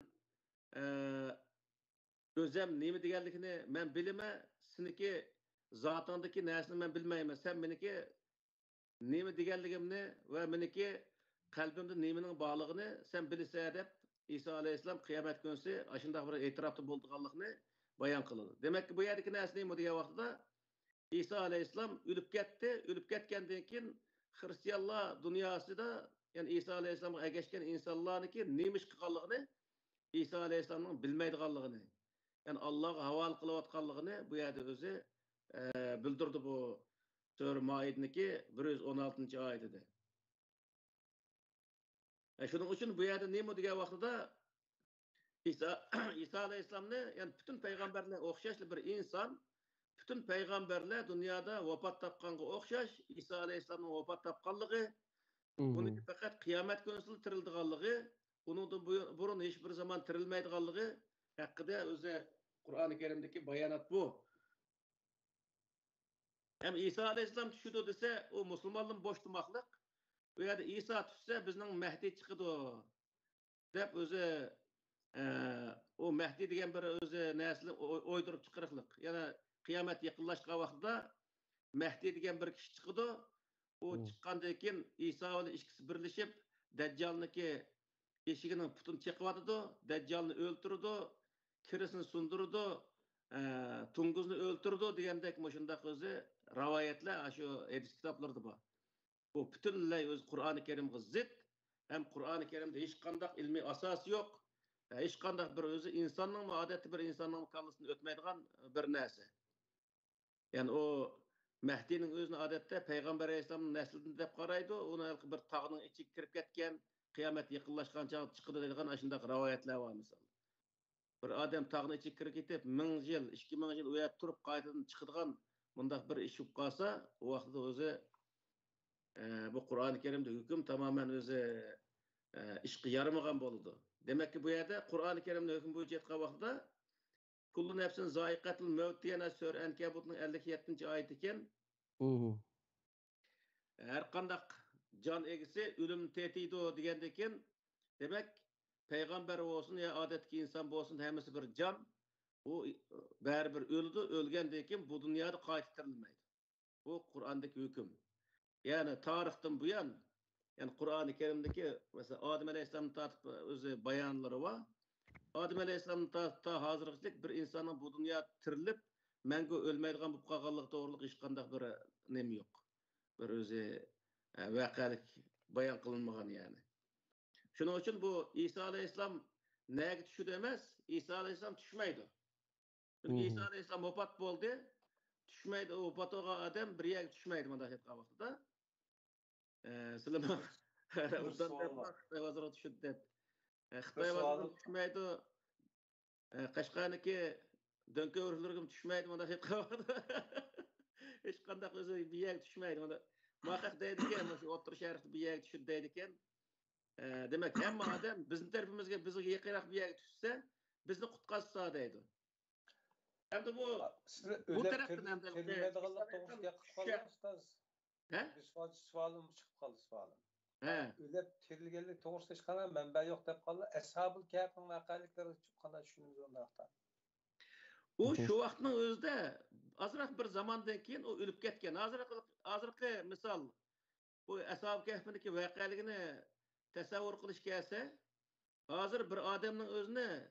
özem nemi digenlikini men bilime, siniki zatındaki näsini men bilmeyme. Sen meniki nemi digenligimni ve meniki kalbimde neminin bağlığını sen bilirse dep İsa Aleyhisselam kıyamet günüsü aşındaq bir etirafta bolduğanlıqını bayan kıldı. Demek ki bu yerdeki näsini mi diye vaqtida İsa Aleyhisselam ölüp gitti. Ölüp ketkendan keyin Hristiyanlar dünyasida yani İsa Aleyhisselam'a geçken insanlarniki neymiş kılganlığını İsa Aleyhisselam'ın bilmeydiganlığını yani Allah'a haval kılıvatkanlığını bu yerde özü bildirdi bu Sure Maid'deki 116. ayetinde. Şunun için bu yerde neymi diye vaqtida İsa Aleyhisselam'ı yani bütün peygamberler okşaşlı bir insan bütün peygamberler dünyada vefat tapqanga okşaş İsa Aleyhisselam'ın vefat tapqanlığı bunu fakat kıyamet günüsü tirildiganlığı onundan burun hiçbir zaman tirilmeydiganlığı hakkında özü Kur'an-ı Kerim'deki bayanat bu. Hem İsa Aleyhisselam düşüdü dese o Müslümanlığın boş durmaklık veya da İsa düşse bizden Mehdi çıkıdı dep özü o Mehdi degen bir özü nesli oydurup çıkırıklık. Yani kıyamet yakınlaşkan vaqtida Mehdi degen bir kişi çıkıdı. O çıkkandan keyin İsa ile ikisi birleşip Deccal'niki eşiginin putunu çekivatıdı. Deccal'ını öldürdü. Kirisini sundurdu. Tunguzunu öldürdü degandek moşundaq özü rivayetler şu hadis kitaplarda var. Bu bütünlüğü öz Kur'an-ı Kerim'e zıt. Hem Kur'an-ı Kerim'de hiç kandak ilmi asas yok. Hiç kandak bir özü insanın adeti bir insanın kallısını ötmeydiğen bir nesi. Yani o Mehdi'nin özünü adette Peygamber Aleyhisselam'ın neslini dep qaraydı. Onu bir tağının içi kirip ketken, kıyamet yakınlaşkanca çıkıdı dediğin aşındaki rivayetler var misal. Bir adam tağının içi kirip ketip 1000 yıl, 2000 yıl uyap turup qaytadan çıkıdığan bundaq bir iş yok qalsa, o vaqtda özü bu Kur'an-ı Kerim'de hüküm tamamen özü işki yaramıgan boludu. Demek ki bu yerde Kur'an-ı Kerim'de hüküm bu jetqa vaqtida kullu nefsin zaiqatul mevt diyen sör Enkebut'un 57. ayet iken Hı. her kandak can egisi ölüm tetiydi degendeken demek peygamber olsun ya adetki insan olsun hemisi bir can bu bär bir öldü ölgendeken bu dünyada qaytırılmaydı. Bu Kur'an'daki hüküm. Yani tarihten bu yani Kur'an-ı Kerim'deki mesela Adem Aleyhisselam'ın tartip özü bayanları var. Adem Aleyhisselam'ın ta hazırlıklık bir insanın bu dünya tirilip menge ölmeydiğen bu kagalık doğruluk iş kandak bir nemi yok. Bir özü vakalik bayan kılınmagan yani. Şunun için bu İsa Aleyhisselam neye düşü demez? İsa Aleyhisselam düşmeydi. Çünkü İsa Aleyhisselam vefat oldu. Düşmeydi. O vefat olan adam bir yere düşmeydi. Mandaşetka vaxtıda. Sılama Urdan dep Xitay vazara düşüp Xitay vazara düşmeydi. Kaşqaniki dönke örülürgüm düşmeydi. Mandaşetka vaxtıda. Hiç kandak özü bir yere düşmeydi. Muhakkak deydiken, şu otur şerifte bir yere düşüp deydiken demek hem adam bizim tarafımızga bizi yakırak bir yere düşse bizni kutqazsa deydi. Hem de bu taraftan hem de Terilmediğinlik doğrusu yakıp kaldı ustaz. He? Bir sualım çıkıp kaldı sualım. He. Ölep terilgenlik doğrusu çıkana menba yok dep kaldı. Eshab-ı Kehf'in vakalikleri çıkana düşünürüz ondaqtan. O şu vaxtın özde azırak bir zamandan keyin o ölüp ketken. Azırkı misal bu Eshab-ı Kehf'indeki vakaligini tasavvur qilish kelsa, hazır bir adamın özüne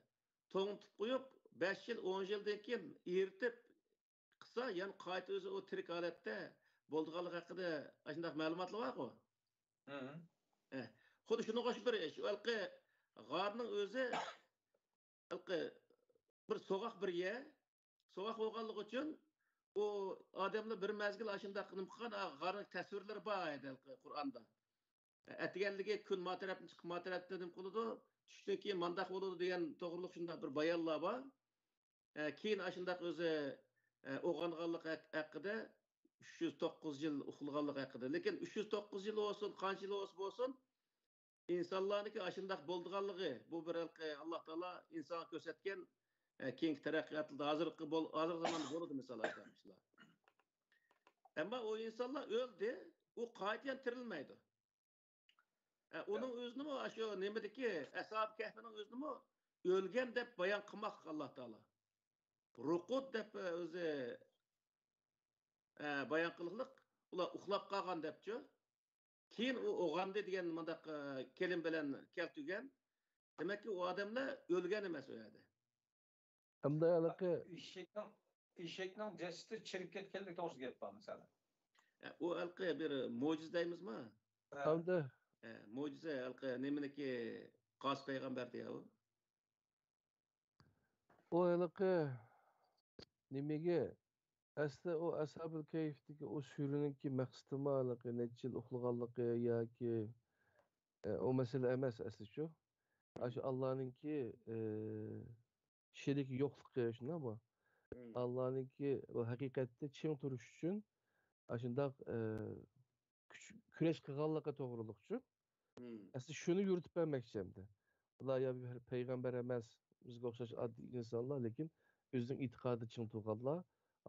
to'ngtib qo'yib 5 yil 10 yildan keyin eritib qilsa, yani qayta o'zi o tirik holatda bo'lganligi haqida shunday ma'lumotlar bor-ku. Xuddi shunga o'xshab bir ish. Balki g'arning o'zi balki bir so'g'aq bir yer, so'g'aq bo'lganligi uchun u odamlar bir mazgil shunday qilib qilgan g'arning tasvirlari bor edi Qur'onda. Atganligi kun matarafdan chiqib matarafdan nim qiladi, tushdan keyin mandaq bo'ladi degan to'g'riliq shunday bir bayonlar bor. Keyin shunday o'zi o'g'anganlik haqida 309 yil uxlaganlik haqida. Lekin 309 yil olsun, qancha yil olsun insonlarniki shunday bo'lganligi bu bir Alloh taolo insonga ko'rsatgan keyingi taraqqiyotda hozirgi zamonda bo'ladi misol aytmoqchilar. Ammo o insonlar o'ldi, u qaytadan tirilmaydi. Onun özünü mü şu nemedeki Ashab-ı Kehf'nin özünü mü ölgen dep bayan qılmaq Allah Taala. Ruqud dep özü bayan qılıq ular uxlap qalgan depçi. Keyin o oğandı degan mındaq kelim bilan keltügen. Demek ki o adamlar ölgen emas o yerda. Hamda alaqı İşekning jasadi chirib ketganlik to'g'risida gap bor masalan. O alqi bir mo'jiz deymizmi? hamda Mo'jiza alqi nemeniki Qas payg'ambar deya o. o alaqı nimaga asli o Ashab-ul Kehf'deki o sürününki maqsadi alaqı necha yil uxlaganligi yoki o mesele emas asli şu. Aşı Allah'ınki şerik yo'qligi shunda ama Allah'ınki o haqiqatda ching turish uchun ashundaq kurash qilganlikqa to'g'riliq uchun asli shuni yuritib bermoqchi endi. Ular ya bir payg'ambar emas, bizga o'xshash oddiy insonlar, lekin o'zining e'tiqodi ching turganlar,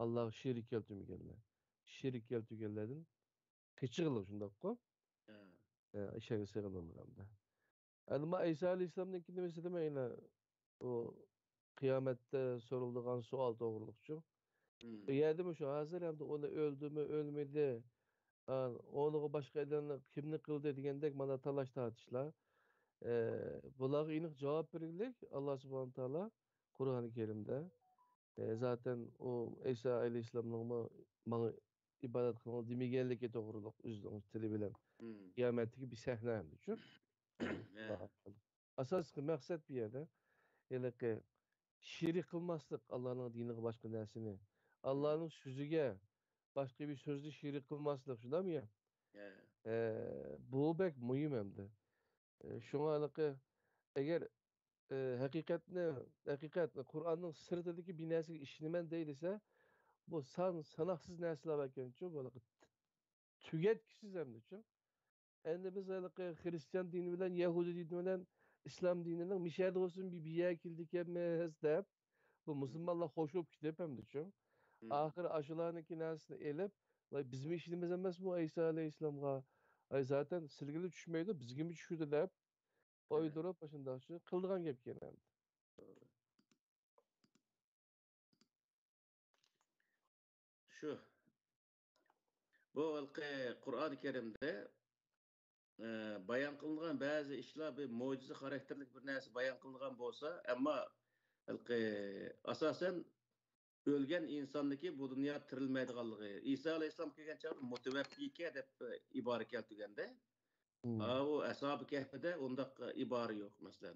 Allohga sherik keltirmaganlar. Sherik keltirganlardan kechirilir shundaqku. Ishga sig'iniladi hamda. Ama İsa Aleyhisselam'daki nimesi demeyle o kıyamette sorulduğun sual doğrulukçu. Yedim şu hazır hem de onu öldü mü ölmedi. Onu başka edenler kimlik kıldı diyendek bana talaş tartışlar. Bunlara inik cevap verildik Allah subhanahu teala Kur'an-ı Kerim'de. Zaten o İsa Aleyhisselam'ın bana ibadet kılma demeyenlik doğruluk üzdüğümüz tili bilen. Kıyametteki bir sahne hem de şu. Asas maksat bir yerde ki şirik kılmazlık Allah'ın dinine başka nersini. Allah'ın sözüge başka bir sözlü şirik kılmazlık şuna mı ya? Bu bek mühim hem de. Şuna ki eğer hakikat Kur'an'ın sırtındaki bir nesli işlemen değilse bu sanaksız nesiller belki çok böyle tügetkisiz hem de çok. Endi biz Hristiyan dini bilen, Yahudi dini bilen, İslam dininin mişerde olsun bir biye kildik emez dep, bu Müslümanlar hoşup gidip hem de çok. Ahir aşılarınki nesini elip, vay bizim işimiz emez bu İsa Aleyhisselam'a. Ay zaten silgili düşmeydi, biz gibi düşürdü dep, oydurup başında şu kıldırgan gep gelen. Şu, bu Kur'an-ı Kerim'de bayan kılıngan bazı işler bir mucize karakterlik bir narsa bayan kılıngan bolsa, ama asasen ölgen insandaki bu dünya tirilmeydiganlığı. İsa Aleyhisselam kelgen çağda muteveffike dep ibare keltugende. O Ashab-ı Kehf'de ondak ibare yok mesela.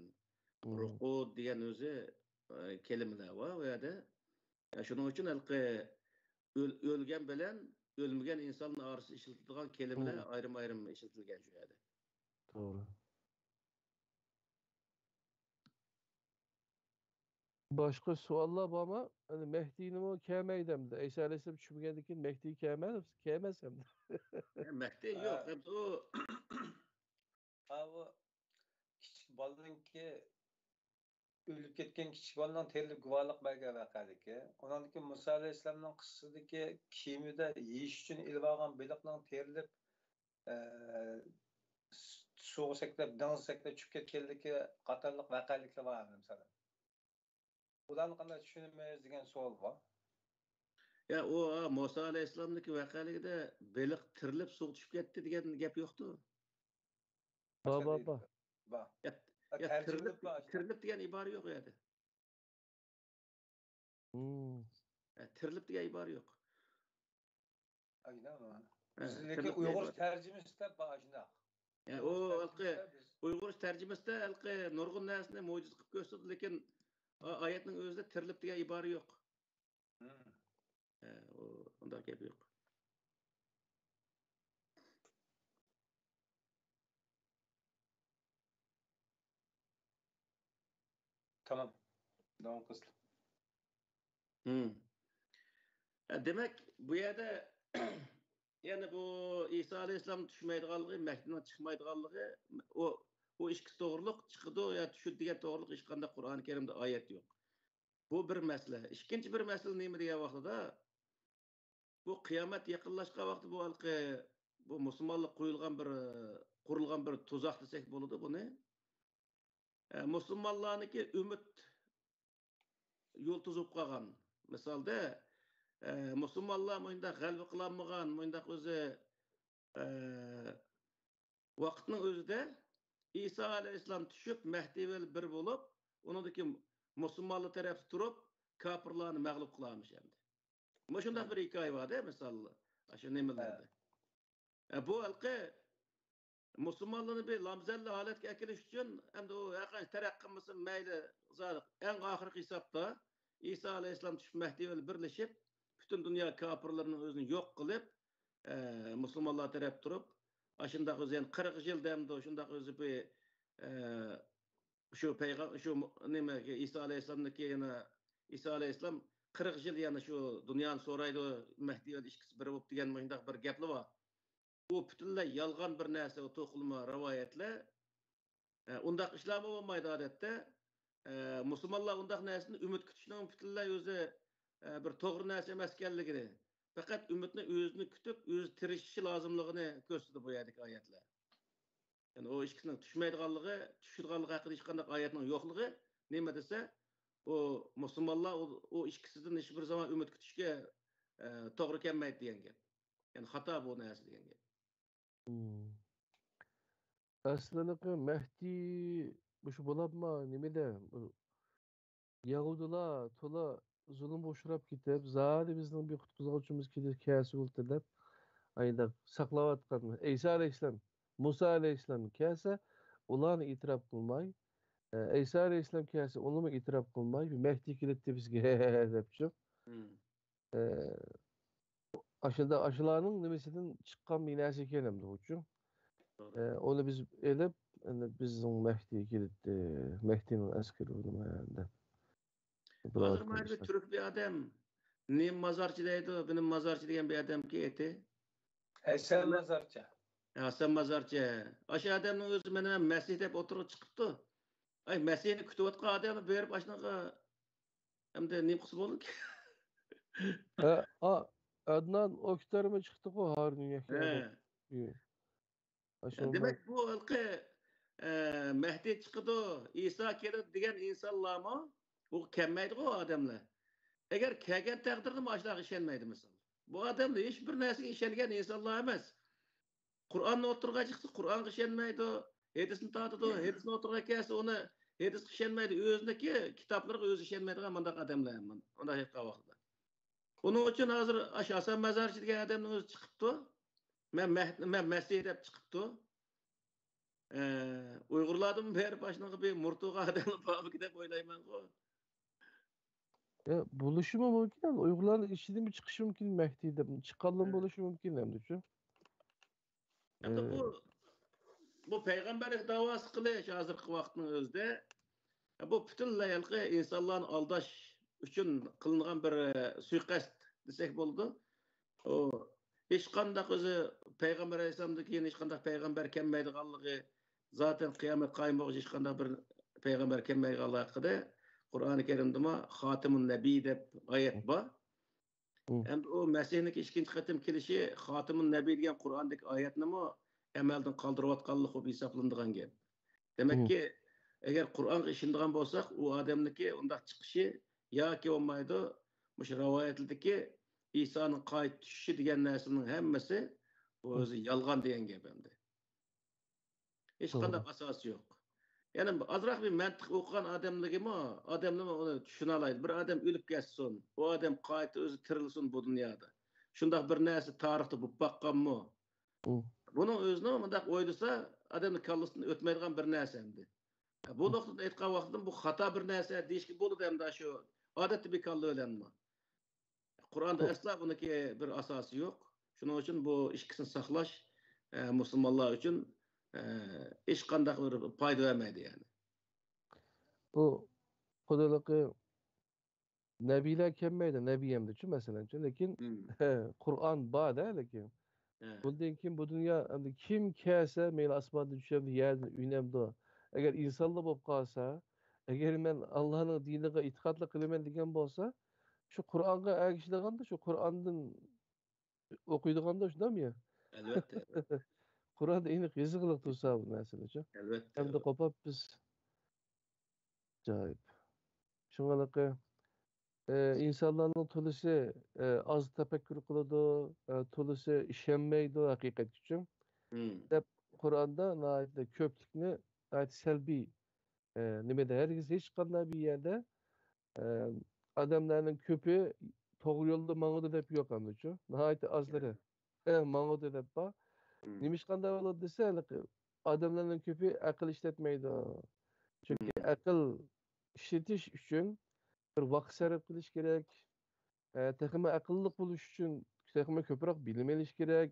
Rukud diyen özü kelimeler var ve de şunun için ölgen bilen ölmegen insanın arası işletilgan kelimeler ayrım ayrım işletilgen şu yerde. Doğru. Başka suallar var mı? Hani Mehdi'nin o kemeydim de. İsa Aleyhisselam çümügendeki Mehdi'yi kemezsem de. Mehdi yok. Hem de o Bu kichik bolaninki ölüp ketken kichik bolaning terilip guvohlik bergan vaqadiki. Ondan Musa alayhissalomning qissadagi kiyimida yeyish uchun ilib olgan baliqning terilib suvga sakrab, dengiz sakrab tushib ketganligi qatorliq vaqaliklar bor masalan. Ularni qanday tushunamiz degan savol bor. ya o Musa Aleyhisselam'daki vakaligide belik tirilip su düşüp gitti diyen gap yoktu. Ba. Bak. Ya tirilip diyen ibare yok yani. Tirilip diyen ibare yok. Aynen mi? Tirilip Bizleki Uygur tercümesi de başında. Ya o Uygur tercümesi de nurgun nesine mucize kılıp gösterdi, lekin ayetin özünde tirilip diyen ibare yok. Onda gap yok. Tamam. Devam kızım. Demek bu yerde yani bu İsa Aleyhisselam düşmeydiganlığı, Mehdi'nin çıkmaydiganlığı o işkisi doğruluk çıkıdı ya düşürdü diye doğruluk işkanda Kur'an-ı Kerim'de ayet yok. Bu bir mesele. İkinci bir mesele neymi diye vaxtıda bu kıyamet yakınlaşkan vakti bu Müslümanlık kurulgan bir tuzak desek buludu bu ne? Müslümanlarınki ümit yol tuzup kalgan. Misalda Müslümanlar mıyında galbi kılanmagan, mıyında özü vaqtning özüde İsa Aleyhisselam düşüp Mehdi vel bir bulup onundaki Müslümanlı tarafı turup kapırlarını mağlup kılamış hem de. Ama şunda bir hikaye var değil mi mesela? Aşı nemelerde. Bu Müslümanlığını bir lamzelli halet gekiliş için hem de o yakın terakkımısın meyli zaten en ahirki hesapta İsa Aleyhisselam düşüp Mehdi vel birleşip bütün dünya kapırlarının özünü yok kılıp Müslümanlar taraf turup aşında özü 40 yıl demde şunda özü bir şu peygamber şu neme İsa Aleyhisselam'daki yana İsa Aleyhisselam 40 yıl yani şu dünyanın soraydı Mehdi vel işkisi bir olup diyen mıyında bir gapli var. Bu bütünlüğü yalgan bir neyse o tokulma ravayetle undaq işlemi olmaydı adette. Müslümanlar undaq neysini ümit kütüşünün bütünlüğü özü bir toğru neyse meskelligini. Fakat ümitini özünü kütüp öz tirişişi lazımlığını gösterdi bu yerdeki ayetler. Yani o işkisinin düşmeydiganlığı, düşürganlığı hakkında hiç qandaq ayetinin yokluğu neme dese o Müslümanlar o işkisinden hiçbir zaman ümit kütüşke toğru kelmeydi diyen gap. Yani hata bu neyse diyen gap. Aslında Mehdi bu şu bulabma nimede Yahudilar tola zulüm boşurap gidip zadi bizden bir kutkuzacımız gidip kâsi ult edip ayda saklavatkan İsa Aleyhisselam Musa Aleyhisselam kâse ulan itiraf kılmay İsa Aleyhisselam kâse onu mu itiraf kılmay bir Mehdi kiletti bizge depçim aşılarının nimesinden çıkan minası kelimdi uçum. Onu biz edip bizim Mehdi kilitti. Mehdi'nin askeri olma yani. Hazır bir Türk bir adam. Ne mazarcı deydi, benim mazarcı diyen bir adam ki eti. Esen Mazarcha. Hasan Mazarcha. Aşı adamın özü mene Mesih dep oturup çıkıptı. Ay Mesih'ini kütüvatqa adamı berip aşnaqa hem de ne kısı boldu ki? Adnan o kitabıma çıktı o Harun Yahya'da. He. Aşağı Demek bu ılkı Mehdi çıkıdı, İsa keldi degan insanlarma bu kemmeydi o adamlar. Eğer kelgen takdirde mi aşağı işenmeydi misal. Bu adamlar hiçbir narsaga işengen insanlar emas. Kur'an'ı oturga çıksa Kur'an'a işenmeydi. Hadisini tatıdı, hadisini oturga kelse onu hadis işenmeydi. Özündeki kitaplarga özü işenmeydi. Mandaq adamlar hemen. Onda hep kavaqda. Onun için hazır aşağısan mezarcı degan adamın özü çıkıptı. Men Mesih dep çıkıptı. Uygurlardan beri başına bir murtuğa adamı babı gidip oylayman o. buluşu mu mümkün ama Uygurların işini mi çıkışı mümkün Mehdi'de. Çıkalım buluşu mümkün hem de şu. Hem de bu peygamberlik davası kılış hazırkı vaxtının özde. Bu bütünlüğü insanların aldaş üçün kılıngan bir suikast desek boldu. O hiç kandak özü peygamber aleyhisselam'daki yeni hiç kandak peygamber kemmeydi kallığı zaten kıyamet kaymak hiç kandak bir peygamber kemmeydi kallığı Kur'an-ı Kerim'de ma Hatimun Nebi dep ayet var. Hem o Mesih'niki ikinci hatim kilişi Hatimun Nebi degan Kur'an'daki ayetni mi emelden kaldırıvatkanlık o hesaplandıgan gap. Demek ki eğer Kur'an işindigan bolsak o adamniki undaq çıkışı yoki olmaydı muş rivoyatlerdeki İsa'nın qayıt düşüşü degan narsaning hammasi bu o'zi yolg'on degan gap endi. Hech qanday asosi yo'q. Yani azroq bir mantiq o'qigan odamligimi odamlar uni tushuna oladi. Bir odam o'lib ketsin, bu odam qayta o'zi tirilsin bu dunyoda. Shundoq bir narsa tarixda bo'lib baqqanmi? Buni o'zini bundoq o'ylasa, odamning kallasidan o'tmaydigan bir narsa endi. Bu nuqtada aytgan vaqtda bu xato bir narsa deyishga bo'ladi hamda shu odatda bir kalla o'lanmi? Qur'onda asla buniki bir asosi yo'q. Shuning uchun bu ikkisini saqlash musulmonlar uchun hech qanday bir foyda vermaydi yani. Bu kodalıkı Nebiler kemmeydi, Nebiyemdi çünkü mesela. Lakin Kur'an bağda lakin. Bundan kim bu dünya kim kese meyil asmanı düşebilir yerden ünemdi. Eğer insanla bolup kalsa, eğer men Allah'ın dinine itikadla kılımen degen bolsa, şu Kur'an'a ergişileganda şu Kur'an'dan okuyduğunda şundan mı ya? Elbette. Kur'an'da inik yazıklık tutsa bu mesela. Elbette. Hem de kopap biz acayip. Şungalıkı insanların tulusu az tefekkür kılıdı, tulusu işenmeydi hakikat için. Hep Kur'an'da naite köplikni naite selbi nimede herkes hiç kanday bir yerde adamların köpü doğru yolda mağdur hep yok anlıcı. Naite azları mağdur hep var. Nimiş kanday olur dese adamların köpü akıl işletmeydi. Çünkü akıl işletiş için bir vaqt sarf qilish kerak. Texmi aqlliq bo'lish uchun texmi ko'proq bilim olish kerak.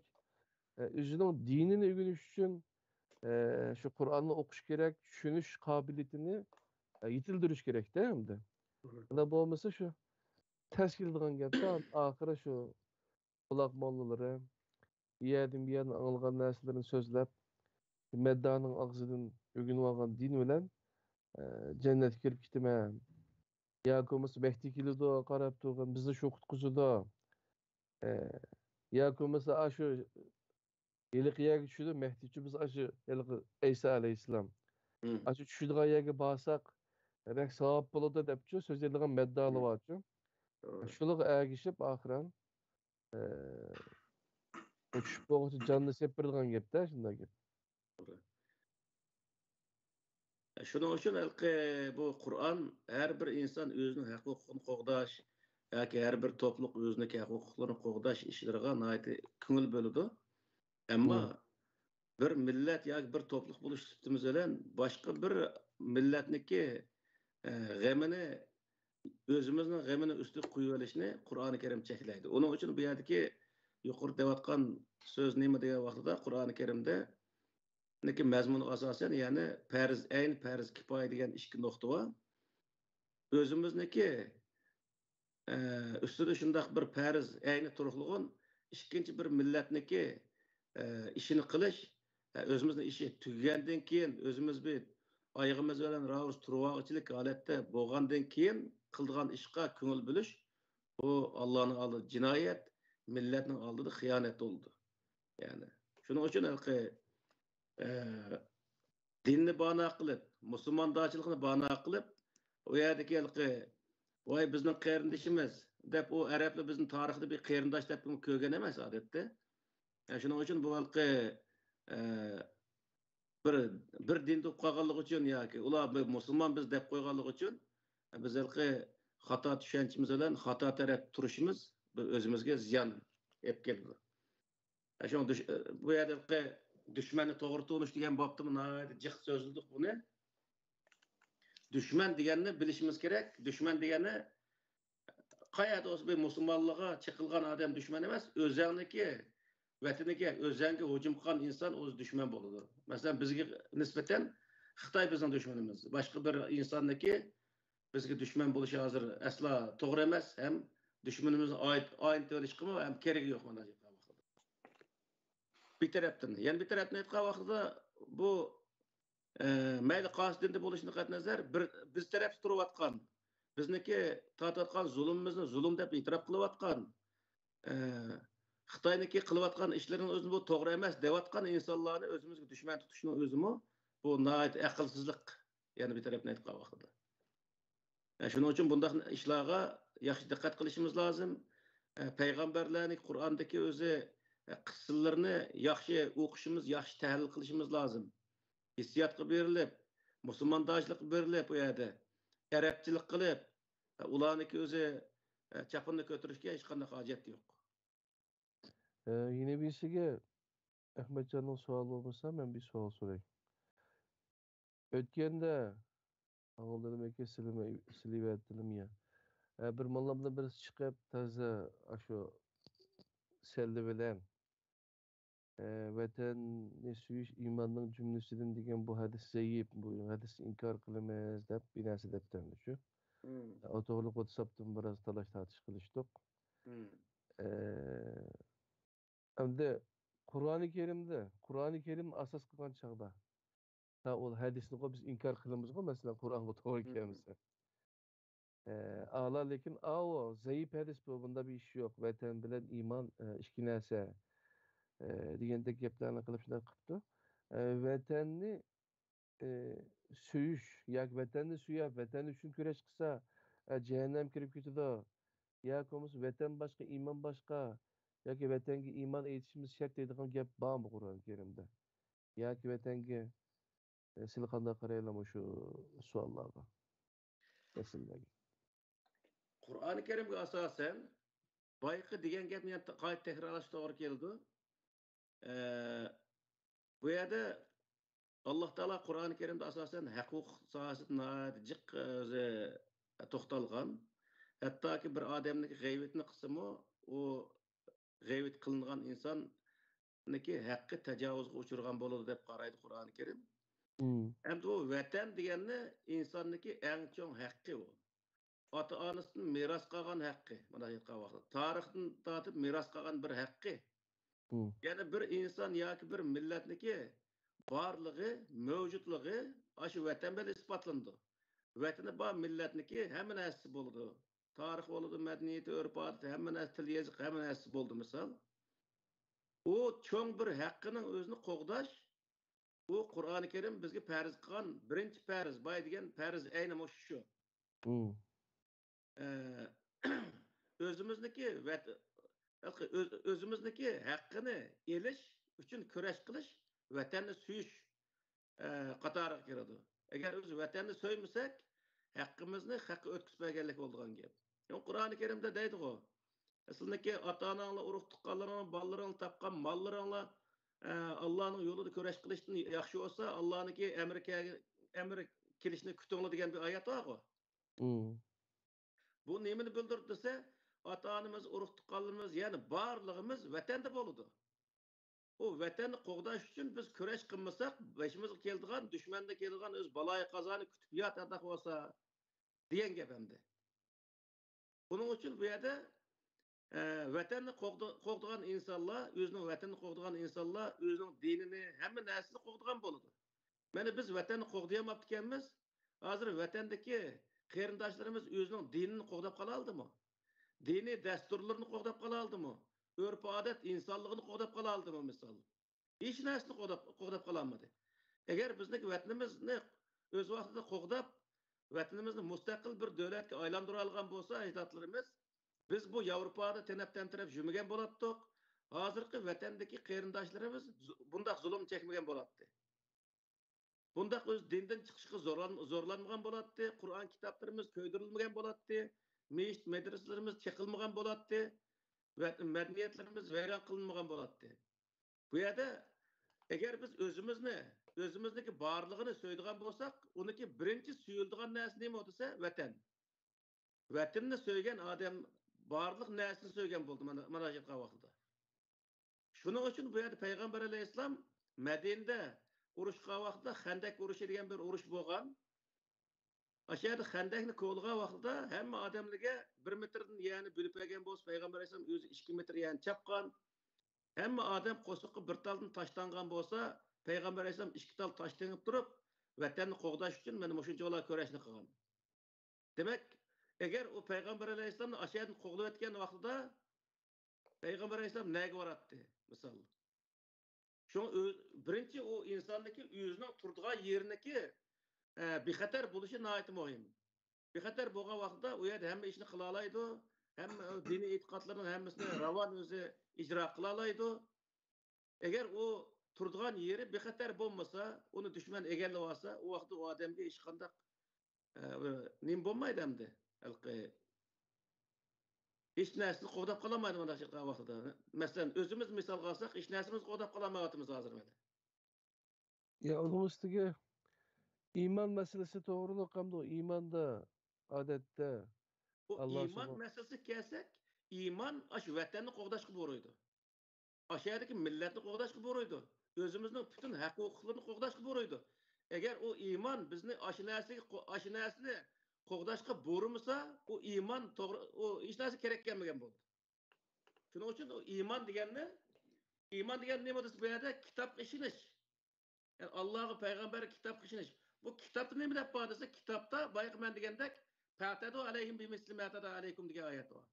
O'zining dinini o'rganish uchun shu Qur'onni o'qish kerak, tushunish qobiliyatini yetildirish kerak-da endi. Unda bo'lmasa shu tez keladigan gapda oxiri shu quloq mollalari yerdan bu yerdan anglagan narsalarni so'zlab maddaning og'zidan o'rganib olgan din bilan jannatga kirib ketaman. Ya ko'masa Mehdi keladi, qarab turgan bizni shu qutqizadi. Ya ko'masa shu yiliq yerga tushdi, Mehdichi biz shu yiliq Isa alayhissalom. Shu tushadigan yerga borsak, demak savob bo'ladi debchi so'zlaydigan maddalar borchi. Shularga ergishib oxiran tushib bo'lg'uchi jonni sepiradigan gapda shunday gap. Şunun için bu Kur'an her bir insan özünün hukukunu qoğdaş, yoki her bir topluluk özündeki hukuklarını qoğdaş işlerine naiti köngül bölüdü. Ama bir millet yoki bir topluluk buluş sütümüz bilen başka bir milletniki g'emini özümüzün g'emini üstü qo'yib Kur'an-ı Kerim çekileydi. Onun için bu yerdeki yuqori deyotgan söz nima degan vaqtida Kur'an-ı Kerim'de Lekin mazmunu asosan yani farz ayn, farz kifoya degan ikki nuqta bor. O'zimizniki ustida shundoq bir farz ayni turug'lig'in, ikkinchi bir millatniki işini qilish, o'zimizni ishi tugagandan keyin o'zimiz bir oyog'imiz bilan ravus turvoqchilik holatda bo'lgandan keyin qildigan ishga ko'ngil bo'lish bu Allohning oldida jinoyat, millatning oldida xiyonat bo'ldi. Ya'ni shuning uchun dinni bana qilib, musulmondochilikni bana qilib, u yerdagi voy bizning qarindishimiz deb u arablar bizning tarixda bir qarindosh deb ko'rgan emas odatda. Shuning uchun bu bir dinda qolganligi uchun yoki ular musulmon biz deb qo'yganligi uchun biz xato tushunchimiz bilan xato taraf turishimiz o'zimizga ziyon olib keldi. Bu yerda düşmanı to'g'ri tunish degan bobda jiq so'zildik buni. Düşman deganni bilishimiz kerak. Düşman degani qayerda o'zi bir musulmonlarga chiqilgan odam düşman emas, o'zingizga vataniga, o'zingizga hujum qilgan inson o'zi düşman bo'ladi. Masalan, bizga nisbatan Xitoy bizning düşmanimiz. Boshqa bir insonniki bizga düşman bo'lishi hozir aslo to'g'ri emas, ham düşmanimizni oyin to'lishqimi ham keragi yo'q mana. Bir tarafdan, yani bir tarafdan aytgan vaqtida bu mayli qaysi dinda bo'lishini qat nazar biz taraf turayotgan, bizniki tortayotgan zulmimizni zulm deb e'tirof qilayotgan, Xitoyniki qilayotgan ishlarini o'zini bu to'g'ri emas deyotgan insonlarni o'zimizga dushman tutishning o'zimi bu nihoyat aqlsizlik, ya'ni bir tarafdan aytgan vaqtida. Shuning uchun bunday ishlarga yaxshi diqqat qilishimiz lozim. Payg'ambarlarning Qur'ondagi o'zi qissalarni yaxshi o'qishimiz, yaxshi tahlil qilishimiz lozim. Hissiyotga berilib, musulmondochilik berilib bu yerda arabchilik qilib, ularniki o'zi chaponni ko'tarishga hech qanday hojat yo'q. Yine birisiga Ahmetcan'ın sualı olmasa ben bir sual sorayım. Ötkende ağıldadım eke siliverdilim ya. Bir mallamda birisi çıkıp taze şu selde bilen vatanni suyish imanning jumlasidan degan bu hadis zaif, bu hadis inkor qilamiz deb bir narsa debdi shu. O to'g'ri WhatsApp'dan biroz talash tartish qilishdik. Endi Qur'oni Karim asos qilgan chaqda o hadisni biz inkor qilamiz-ku, masalan Qur'onga to'g'ri kelmasa. Ala lekin o zaif hadis bu, bunda bir ish yo'q. Vatan bilan iymon ikki narsa. Degandek gaplarni qilib shunday qilibdi. Vatanni suyish yoki vatanni suyab, vatan uchun kurash qilsa jahannam kirib ketadi. Yoki bo'lmasa vatan boshqa, iymon boshqa, yoki vatanga iymon etishimiz shart deydigan gap bormi Qur'oni Karimda? Yoki vatanga sizlar qanday qaraysiz shu savollarga? Masalaga. Qur'oni Karimga asosan boyqi degan gapni qayta takrorlash to'g'ri keldi. Bu yerda Alloh taolo Qur'oni Karimda asosan huquq sohasida jiq to'xtalgan. Hattoki bir odamning g'aybatini qilsa-mu, u g'aybat qilingan insonniki haqqi tajovuzga uchirgan bo'ladi deb qaraydi Qur'oni Karim. Endi bu vatan deganni insonniki eng chong haqqi u. Ota-onasidan meros qolgan haqqi. Mana aytgan vaqtda tarixdan tortib meros qolgan bir haqqi. Yani bir insan yoki bir millatniki barlığı, mevcutluğu aşı vatan bilan isbotlandı. Vatani bor millatniki hamma narsasi bo'ldi. Tarix bo'ldi, madaniyati, urf-odat, hamma narsa, til, yoziq, hamma narsasi bo'ldi misol. U cho'ng bir haqqining o'zini qo'g'dash, bu Qur'oni Karim bizga farz qilgan birinchi farz, boy degan farz aynan shu. Özümüzdeki hakkını eliş için kurash qilish, vatanni suyish qatoriga kiradi. Agar biz vatanni so'ymasak, haqqimizni haqqa o'tkazmaganlik bo'lgan gap. Yani Qur'oni Karimda deydi-ku, aslındaki ota-onanglar, urug' tuqqanlaring, bolalaring topgan mollaringlar Allohning yo'lida kurash qilishdan yaxshi bo'lsa, Allohniki amri kelishini kutinglar degan bir oyat bor-ku. Bu nimani bildirdi desa, ota-onamiz, urug' tuqqanlarimiz, ya'ni barlig'imiz vatanda bo'ladi. O vatanni qo'g'dash uchun biz kurash qilmasak, başımızga keladigan, dushmanda keladigan o'z baloyi qazoni kutib yotadi bo'lsa degan gap endi. Buning uchun bu yerda vatanni qo'g'digan insonlar, o'zining vatanini qo'g'digan insonlar o'zining dinini, hamma narsasini qo'g'digan bo'ladi. Mana biz vatanni qo'g'diyamabdi ekanmiz. Hozir vatandagi qarindoshlarimiz o'zining dinini qo'g'dab qola oldimi? Diniy dasturlarini qo'g'dab qola oldimi? Urf-odat insonligini qo'g'dab qola oldimi misol? Hech narsani qo'g'dab qola olmadi. Agar bizning vatanimizni o'z vaqtida qo'g'dab, vatanimizni mustaqil bir davlatga aylantira olgan bo'lsa ajdodlarimiz, biz bu Yevropada tenab-tentirab yurmagan bo'lardik. Hozirgi vatandagi qarindoshlarimiz bundoq zulm chekmagan bo'lardi. Bundoq o'z dindan chiqishga zo'rlanmagan bo'lardi. Qur'on kitoblarimiz ko'ydirilmagan bo'lardi. Meshit madrasalarimiz chekilmagan bo'lardi. Va madaniyatlarimiz vayron qilinmagan bo'lardi. Bu yerda agar biz o'zimizniki borlig'ini so'ydigan bo'lsak, uniki birinchi suyuldigan narsa nima desa, vatan. Vatanni so'ygan odam barliq narsani so'ygan bo'ldi mana shu vaqtda. Shuning uchun bu yerda payg'ambar alayhissalom Madinada urushgan vaqtda Xandak urushi degan bir urush bo'lgan. Aşağıda Xandakni ko'lgan vaqtda hamma odamlarga 1 metrdan yani bo'lib bergan bo'lsa, payg'ambar alayhissalom o'zi 2 metr yani chapgan. Hamma odam qo'siqqa bir taldan tashlangan bo'lsa, payg'ambar alayhissalom 2 tal tosh tengib turib, vatanni qo'g'dash uchun mana shunchalar kurashni qilgan. Demak, agar u payg'ambar alayhissalomni aşağıdan qo'g'layotgan vaqtida payg'ambar alayhissalom nega boratdi? Misol. Shu birinchi u insonniki o'zining turadigan yeriniki bexatar bo'lishi nihoyat muhim. Bexatar bo'lgan vaqtda u yerda hamma ishni qila oladi, hamma diniy e'tiqodlarning hammasini ravon o'zi ijro qila oladi. Agar u turadigan yeri bexatar bo'lmasa, uni dushman egallab olsa, u vaqtda u odamga hech qanday nim bo'lmaydi hamda. Hech narsani qo'g'dab qolmaydi mana shu vaqtda. Masalan, o'zimiz misol olsak, hech narsamiz qo'g'dab qolmayapmiz hozir mana. Ya onun üstüge iman meselesi doğruluk hamda imanda adette Bu Allah iman meselesi kelsek, iman aşı vatanni qo'g'dashga boruydu. Aşağıdaki milletni qo'g'dashga boruydu. Özümüzün bütün hak huquqlarini qo'g'dashga boruydu. Eğer o iman bizni aşinasini qo'g'dashga bormasa, o iman to'g'ri, o hech narsa kerak kelmagan bo'ldi. Shuning uchun o iman degan nima desa bu yerda kitob ishinish. Yani Allah'ı peygamber kitap ishinish. Bu kitapta nima deb bor desa, kitapta bayqi men degandek Fa'tadu alayhim bimisli ma tada alaykum degan oyat bor.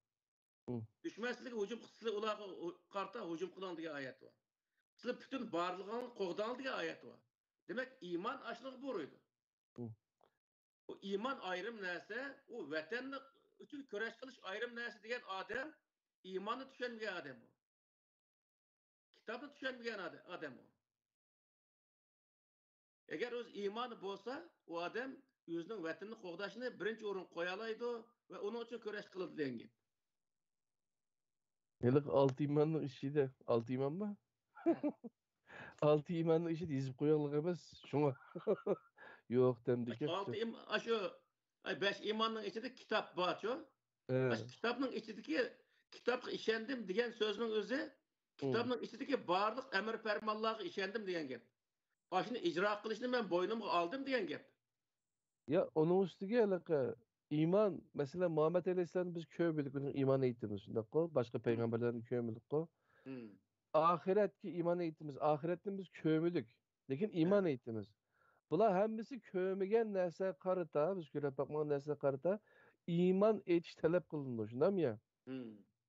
Düşmensizlik hücum qilsa ularga qarta hücum qiling degan oyat bor. Sizlar bütün barlig'ini qo'g'dang degan oyat bor. Demak, iman ashliq bo'ladi. Bu iman ayrım narsa, u vatanni uchun kurash qilish ayrım narsa degan odam iymonni tushunmagan odam bu. Kitobni tushunmagan odam bu. Agar o'z iymoni bo'lsa, u odam o'zining vatanini qo'g'dashni birinchi o'rin qo'ya oladi va uning uchun kurash qiladi degan gap. Yıllık 6 imanın işi de 6 iman mı? 6 imanın işi de izip koyalım emez. Şuna yok demdik. 6 iman şu 5 imanın içinde kitap var şu. Kitabın içindeki kitapga işendim degan so'zning o'zi kitobning ichidagi barliq amr farmonlarga ishondim degan gap. Ashuni ijro qilishni men bo'ynimga oldim degan gap. Ya onun üstüge alaka iman mesela Muhammed Aleyhisselam biz köy bildik onun iman eğitimiz şundak ko başka peygamberlerin köy bildik ko. Ahiret ki iman eğitimiz ahiretten biz köy bildik. Lekin iman eğitimiz. Bula hemmisi köymegen nerse karıta biz göre bakmak nerse karıta iman etiş talep kılındı şunda mı ya?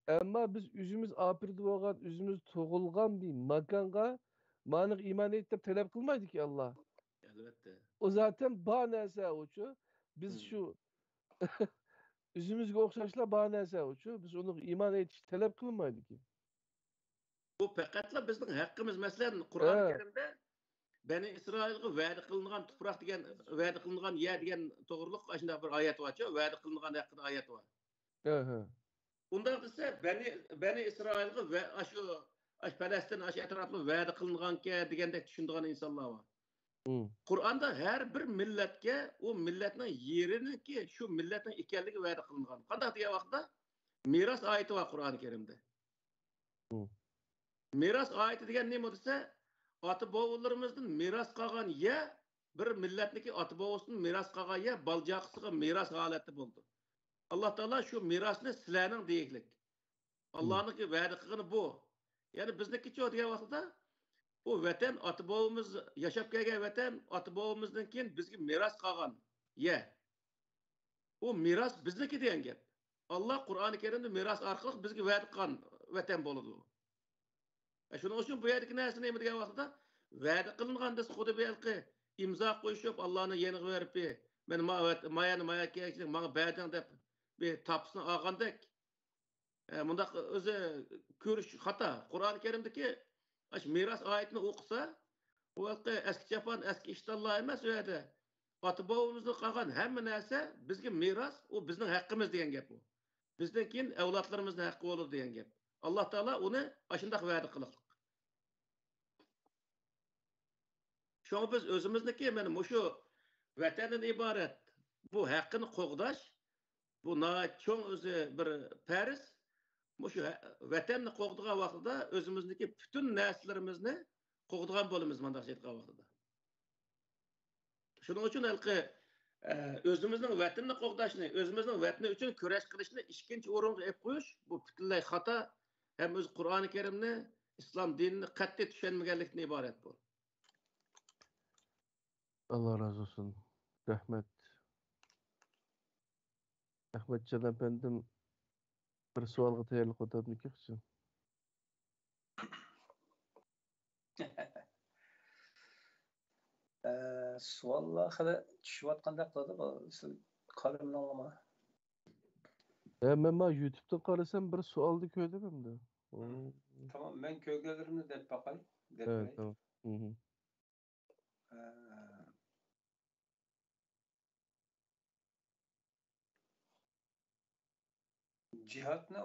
Ama biz üzümüz apirdi olgan üzümüz toğulgan bir makanga manık iman etip talep kılmaydı ki Allah. Elbette. O zaten bahanesi uçu. Biz şu üzümüzge okşaşla bahanesi uçu. Biz onu iman etiş talep kılmaydı ki. Bu faqatla bizning haqqimiz. Masalan, Qur'on-i Karimda Bani İsrailga va'da qilingan tuproq degan, va'da qilingan yer degan to'g'riliq shunday bir oyat bor-ku, va'da qilingan haqida oyat bor. Unda desa Bani İsrailga va shu Falastin atrofida va'da qilingan-ki degandek tushunadigan insonlar bor. Qur'onda har bir millatga u millatning yeriniki shu millatning ekanligi va'da qilingan. Qanday degan vaqtda miros oyati bor Qur'on-i Karimda. Miros oyati degan nima desa, ota-bobolarimizdan miros qolgan ya bir millatniki ota-bobosidan miros qolgan ya baljaqisiga miros holati bo'ldi. Alloh taolo shu mirosni sizlarning deyiklik. Allah'ınki vədi qılğını bu. Yani bizdeki çoğu diye vaxtda bu vətən ata-bobamiz yaşap kelgan vətən ata-bobamizdan keyin bizga miras qolgan. Ye. O miras bizniki degan gap. Allah Qur'oni Karimda miras orqali bizga va'da qilgan vatan bo'ladi. Shuning uchun bu yerdagi narsa nima degan vaqtda va'da qilingan desa xuddi belki imzo qo'yishib Allohning yeniga berib, men maya kerakchilik menga berding deb bir tapsini olgandek. Bundaq o'zi ko'rish xato. Qur'oni Karimdagi miras oyatini o'qisa, bu eski Japon, eski ishtonlar emas u yerda. Ata-bobamizdan qolgan hamma narsa bizga miras, u bizning haqqimiz degan gap bu. Bizdan keyin avlodlarimizning haqqi bo'ladi degan gap. Alloh taolo uni shunday va'da qildi. Şoň biz özümizniki mana mushu vatandan iborat bu haqqini qo'g'dash, bu cho'ng o'zi bir farz. Mushu vatanni qo'g'digan vaqtida o'zimizniki butun narsalarimizni qo'g'digan bo'lamiz mundaq aytgan vaqtida. Shuning uchun özümüzün vatanini qo'g'dashni, o'zimizning vatani uchun kurash qilishni ikkinchi o'ringa qo'yib qo'yish bu butunlay xato. Hem o'z Qur'oni Karimni, islom dinini qat'iy tushunmaganlikdan iborat bu. Allah razı olsun. Rahmet. Ahmetcan efendim bir sualga tayyorlik o'tadimki için. Suallar hali tushayotgandek qiladi bu qalamni olma. Men YouTube'dan qarasam bir sualni ko'rdim de. Tamam, men ko'rganlarimni deb bakay. Evet, tamam. Cihatni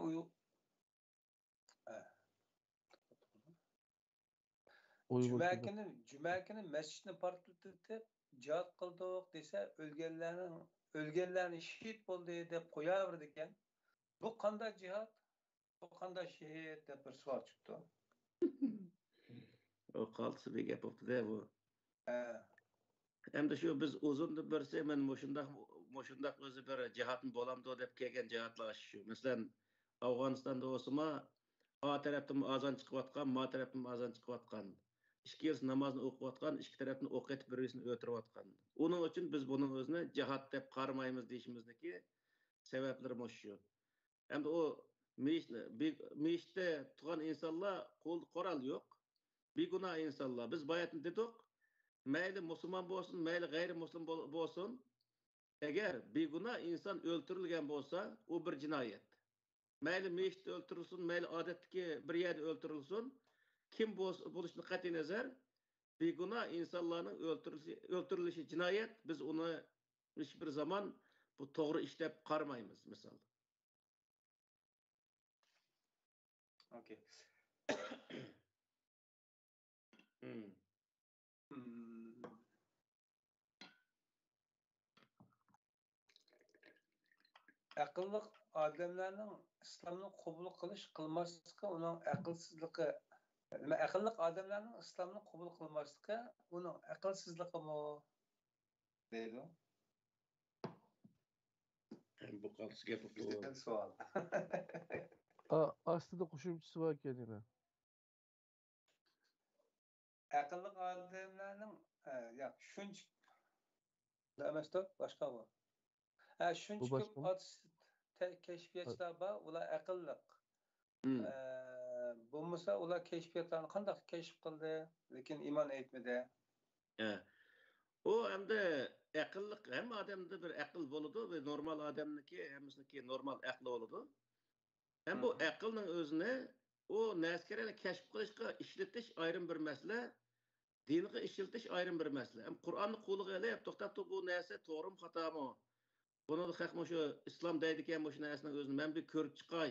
Cuma kuni masjidni portretib cihat qildik desa o'lganlarning shahid bo'ldi deb qo'yaverdi ekan. Bu qanday cihat? Bu qanday shahid deb bir savol chiqdi. O qaltisi bir gap bo'ldi-da bu. Endi shu biz uzun deb bersa men mushundaq o'zi bir jihatni bo'lamdi deb kelgan jihatlar shu. Masalan, Afg'onistonda bo'lsa-ma, o tarafdan azon chiqayotgan, ma tarafdan azon chiqayotgan. İkki namozni o'qiyotgan, ikki tarafni o'qitib birisini o'tirayotgan. Uning uchun biz buning o'zini jihat deb qaramaymiz deyishimizdagi sabablari shu. Endi o mishda turgan insonlar qo'lda qurol yo'q. Begunoh insonlar. Biz bayatni dedik. Mayli musulmon bo'lsin, mayli g'ayrimuslim bo'lsin, agar begunoh inson o'ltirilgan bo'lsa, u bir jinoyat. Mayli meshitda o'ltirilsin, mayli odatdagi bir yerda o'ltirilsin, kim bo'lishini qat'iy nazar, begunoh insonlarning o'ltirilishi jinoyat. Biz uni hech bir zaman bu to'g'ri ish deb qaramaymiz, misol. Okay. Aqlli odamlarning islomni qabul qilmasligi uning aqlsizligi. Aqlli odamlarning islomni qabul qilmasligi uning aqlsizligimi deydi. Bu qaltis gap bu. Savol. Aslida qo'shimchasi bor ekan yana. Aqlli odamlarning yo'q, shuncha emasda boshqa bor. Shuncha keşfiyatçılar var, ular aqlliq. Bo'lmasa ular keşfiyatlarni qanday keşf qildi, lekin iymon etmadi. O hamda aqlliq hamma odamda bir aql bo'ladi va normal odamniki hammasiniki normal aqli bo'ladi. Ham bu aqlning o'zini o narsalarni keşf qilishga ishlatish ayrim bir masala, dinga ishlatish ayrim bir masala. Ham Qur'onni qo'liga olib, to'xtab bu narsa to'g'rimi, xatomi? Bunu da xalq şu İslam deydigan bu narsani o'zini men bir ko'rib chiqay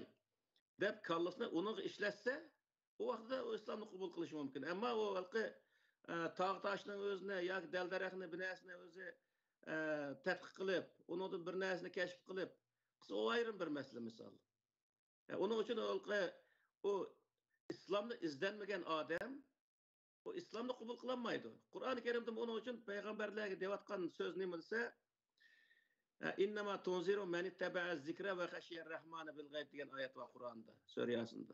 deb kallasini uni ishlatsa, o vaqtda o islomni qabul qilish mumkin. Ammo o xalqi tog' toshning o'zini yoki dal-daraxtni bir narsani o'zi tadqiq qilib, uni bir narsani kashf qilib, o ayrim bir masala misol. Uning uchun o islomni izlanmagan odam o islomni qabul qilolmaydi. Qur'oni Karimda uning uchun payg'ambarlarga deyotgan so'z nima desa, İnnemâ tunziru men ittebe'a zikre ve haşiyer rahmane bil gayb degan ayet var Kur'an'da, Sure Yasin'da.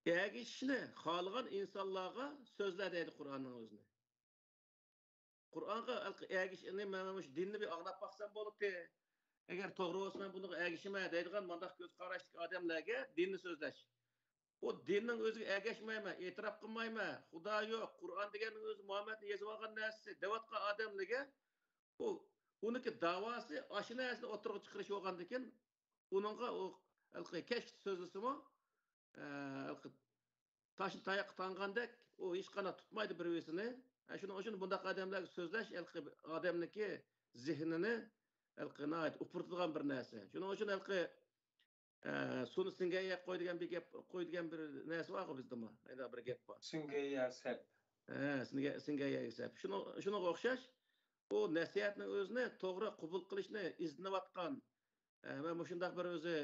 Egişni halgan insanlarga sözler deydi Kur'an'ın özüne. Kur'an'a egişni mememiş dinni bir ağlap baksan bolup de. Eğer doğru olsa bunu egişime deydigan mandaq göz qaraşlık adamlarga dinni sözleş. O dinning özü egişmeyme, itiraf qilmayma, Xudo yo'q, Kur'an deganning özü Muhammedni yezib olgan narsasi, devatqa adamlarga o uniki davası aşı narsani o'tirg'i chiqarish bo'lgandan keyin uningga o keşf so'zisimi taşın tayoq tangandek o hech qanday tutmaydi birisini. Shuning uchun bundaq odamlarga so'zlash odamniki zihnini upurtilgan bir narsa. Shuning uchun suni singayga qo'ydigan bir gap, qo'ydigan bir narsa bor bizda mi? Ayda bir gap bor. Singayga sep. Singayga sep. Shunga o'xshash o nasihatning o'zini to'g'ri qabul qilishni izlanayotgan va shundaq bir o'zi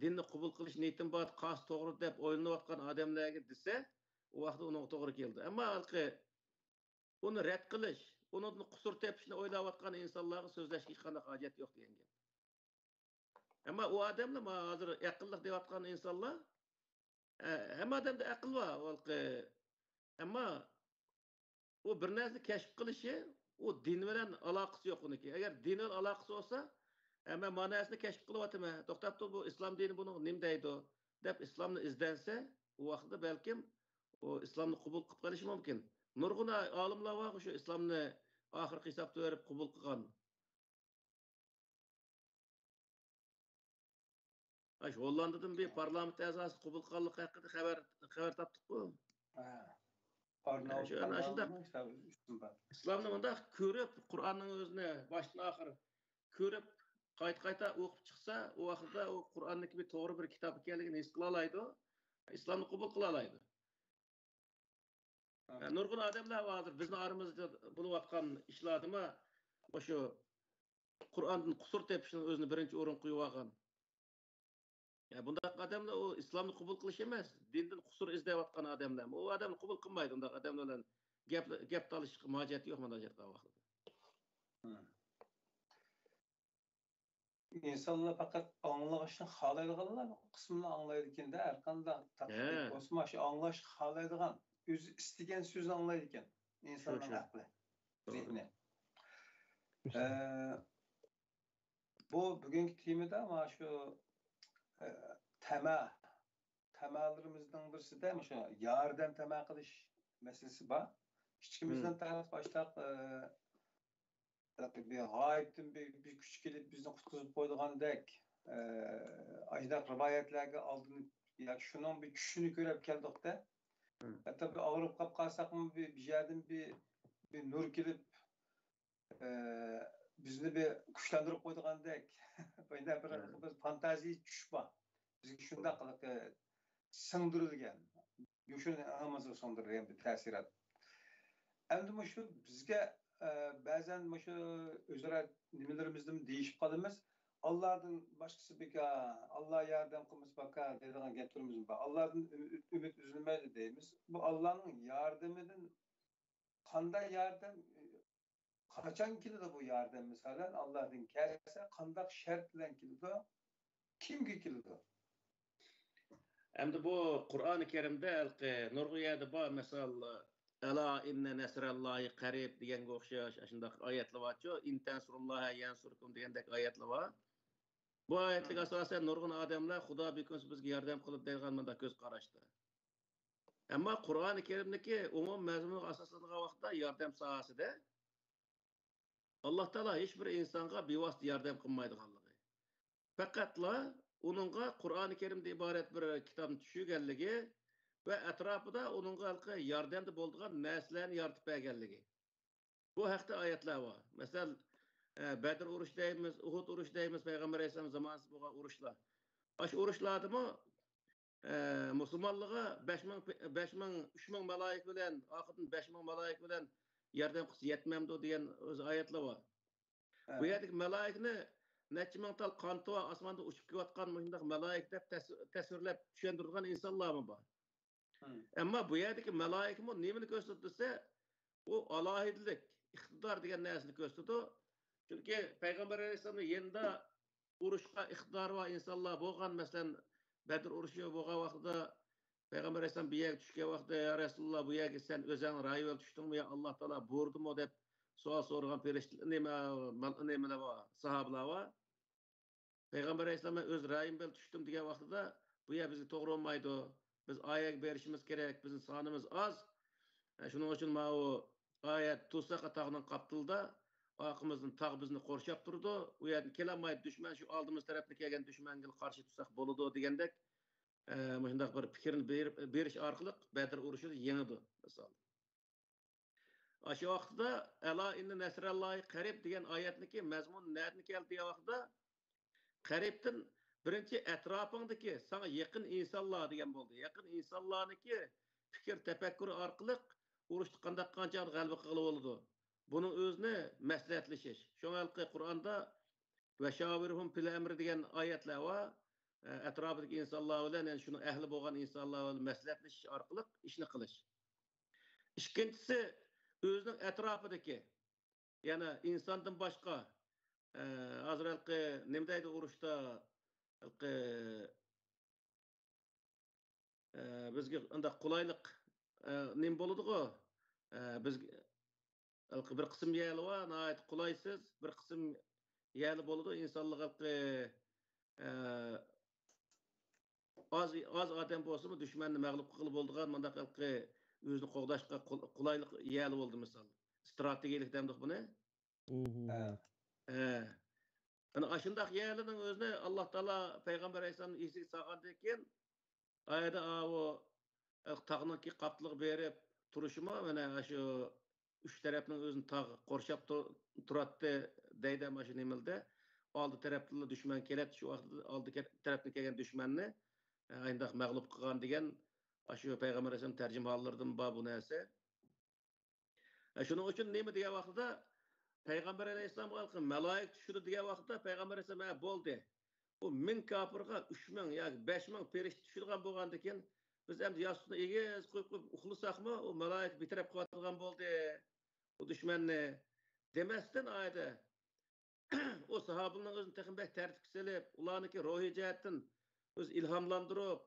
dinni qabul qilish niyatim bor, qas to'g'ri deb o'ylanayotgan odamlarga desa, u vaqtda uning to'g'ri keldi. Ammo uni rad qilish, uni qusur tepishni o'ylayotgan insonlarga so'zlashga hech qanday hojat yo'q degan gap. Ammo u odamlar hozir aqlliq deyotgan insonlar hamma odamda aql bor, ammo u bir narsani kashf qilishi o din bilan aloqasi yo'q uniki. Agar din bilan aloqasi olsa, men ma'nosini kashf qilyapman. To'xtabdi bu islom dini buni nima deydi deb islomni izlansa, u vaqtda balkim o islomni qabul qilib qolishi mumkin. Nurg'un olimlar bor shu islomni oxirgi hisobda verib qabul qilgan. Hollandadan bir parlament a'zosi qabul qilganligi haqida xabar topdik-ku. İslamni bunda ko'rib, Qur'onning o'zini boshdan oxir ko'rib, qayta o'qib chiqsa, u vaqtda u Qur'onniki bir to'g'ri bir kitob ekanligini his qila oladi, islomni qabul qila oladi. Nurg'un odamlar hozir bizni oramizda bo'layotgan ishlardimi, o'sha Qur'ondan qusur tepishning o'zini birinchi o'rin qo'yib olgan. Bundaq odamlar o islomni qabul qilish emas, dindan qusur izlayotgan odamlar. O odamni qabul qilmaydi, undaq odamlar bilan gap talashishga hojat yo'q mana yerda vaqtida. İnsanlar faqat anglashni xohlaydiganlar qismini anglaydi ekanda, har qanday taqdir bo'lsa, shu anglash xohlaydigan, o'zi istagan so'zni anglaydi ekan insonning aqli, zehni. Bu bugungi temada mana shu temalarimizdan birisi de şu yardım tema qilish meselesi var. Kichkimizdan taraf başlap bir g'oyibdan bir kuch kelib bizni qutqizib qo'ydigandek ajdar rivoyatlarga oldin yoki shuning bir kuchini ko'rib keldikda. Hatto bir og'rib qolib qolsaqmi bir yerdan bir nur kelib bizni bir kuchlantirib qo'ydigandek. Bunda bir fantaziya tush bor. Bizga shunday qilib singdirilgan, yo'shini amazga singdirilgan bir ta'sirat. Endi shu bizga ba'zan shu o'zaro nimalarimizdan deyishib qolamiz. Allohdan boshqasi beka, Alloh yordam qilmas baka deydigan gaplarimiz bor. Allohdan umid uzilmaydi deymiz. Bu Allohning yordamidan qanday yordam, qachon keladi bu yordam? Masalan, Allohdan kelsa qanday shart bilan keladi? Kimga keladi? Endi bu Qur'oni Karimda nurg'uyada bor, misol Ala inna nasrallahi qarib deganga o'xshash shunday oyatlar bor-ku, in tansurulloha yansurkum degandek oyatlar bor. Bu oyatlarga asosan nurg'un odamlar Xudo bekunsa bizga yordam qilib degan menda ko'z qarashdi. Ammo Qur'oni Karimdagi umum mazmuniga asoslangan vaqtda yordam sohasida Alloh taolo hech bir insonga bevosita yordam qilmaydiganligi. Faqatla onunğa Qur'oni Karimda iborat bir kitobni tushirganligi va atrofida onunğa yordamda bo'ladigan narsalarni yaratib berganligi. Bu haqda oyatlar bor. Masalan, Badr urushi deymiz, Uhud urushi deymiz, Payg'ambar alayhisalom zamonasida bo'lgan urushlar. Shu urushlardami musulmonlarga 3000 malaik bilan, oxirdan 5000 malaik bilan yordam qilsa yetmamdi degan o'z oyatlar bor. Bu yerdagi malaikni necha ming tal qanto osmonda uchib kelayotgan shunday malaik deb tasvirlab tushuntirgan insonlarmi bor. Ammo bu yerdagi malaikmi nimani ko'rsatsa, u alohidilik, iqtidor degan narsani ko'rsatdi. Chunki payg'ambar alayhissalomning yanında urushga iqtidori bor insonlar bo'lgan, masalan, Badr urushi bo'lgan vaqtida payg'ambar alayhissalom bu yerga tushgan vaqtda ya Rasululloh bu yerga sen o'zing rayvel tushdingmi yo Alloh taolo buyurdimi deb savol so'ragan farishtalar nimalar bor, sahobalar bor. Payg'ambar alayhissalom o'z rayim bilan tushdim degan vaqtida bu yer bizga to'g'ri bo'lmaydi. Biz oyat berishimiz kerak, bizning sonimiz oz. Shuning uchun mana u oyat Tusaqa tog'ining qaptilda orqamizdan tog' bizni qo'rshab turdi. U yerdan kelolmaydi dushman, shu oldimiz tarafdan kelgan dushmanga qarshi tursak bo'ladi degandek shunday bir fikrni berish orqali Badr urushini yengdi misol. Shu vaqtda ala inna nasrallohi qarib degan oyatniki mazmun nima keldi degan vaqtda qaribdan birinchi atrofingdagi sana yaqin insonlar degan bo'ldi. Yaqin insonlarniki fikr tafakkuri orqali urushni qancha g'alaba qilib oladi. Bunun o'zini maslahatlashish. Shunga Qur'onda va shavirhum fil amr degan oyatlar var. Atrofidagi insonlar bilan, yani shuni ahli bo'lgan insonlar bilan maslahatlashish orqali ishni qilish. Ikkinchisi o'zining atrofidagi, yana insondan boshqa hozirgi nima deydi urushda bizga unda qulaylik nima bo'ladi-ku? Bizga bir qism yerli var, nəhayət qulaysız, bir qism yerli bo'ladi. İnsanlığa az adam bo'lsa-mu düşmanni mag'lub qilib bo'ldigan mandaq o'zini qo'g'dashga qulaylik yerli bo'ldi misol. Strategiyalik demdik buni. Ana ashundaq yerlining o'zini Alloh taolo payg'ambar alayhisalom esiga solgandan keyin ayda o tog'niki qaptiliq berib turishimi mana shu üç tarafning o'zini tog' qo'rshab turadi deydi mana shu nimada. Oldi tarafdan dushman keladi, shu vaqtda oldi tarafdan kelgan dushmanni ayndaq mag'lub qilgan degan shu payg'ambar alayhisalom tarjimonlaridan bor bu narsa. Shuning uchun nima degan vaqtda payg'ambar alayhisalomga malaik tushdi degan vaqtda payg'ambar alayhisalom bo'ldi. Bu 1000 kofirga 3000 yoki 5000 farishta tushirgan bo'lgandan keyin biz endi yostini egiz qo'yib uxlasaqmi, o malaik bitirib qo'yadigan bo'ldi. O düşmanni demasdan ayda o sahabining o'zini texinbek tartib silib, ularniki ruhiy jihatdan o'z ilhomlantirib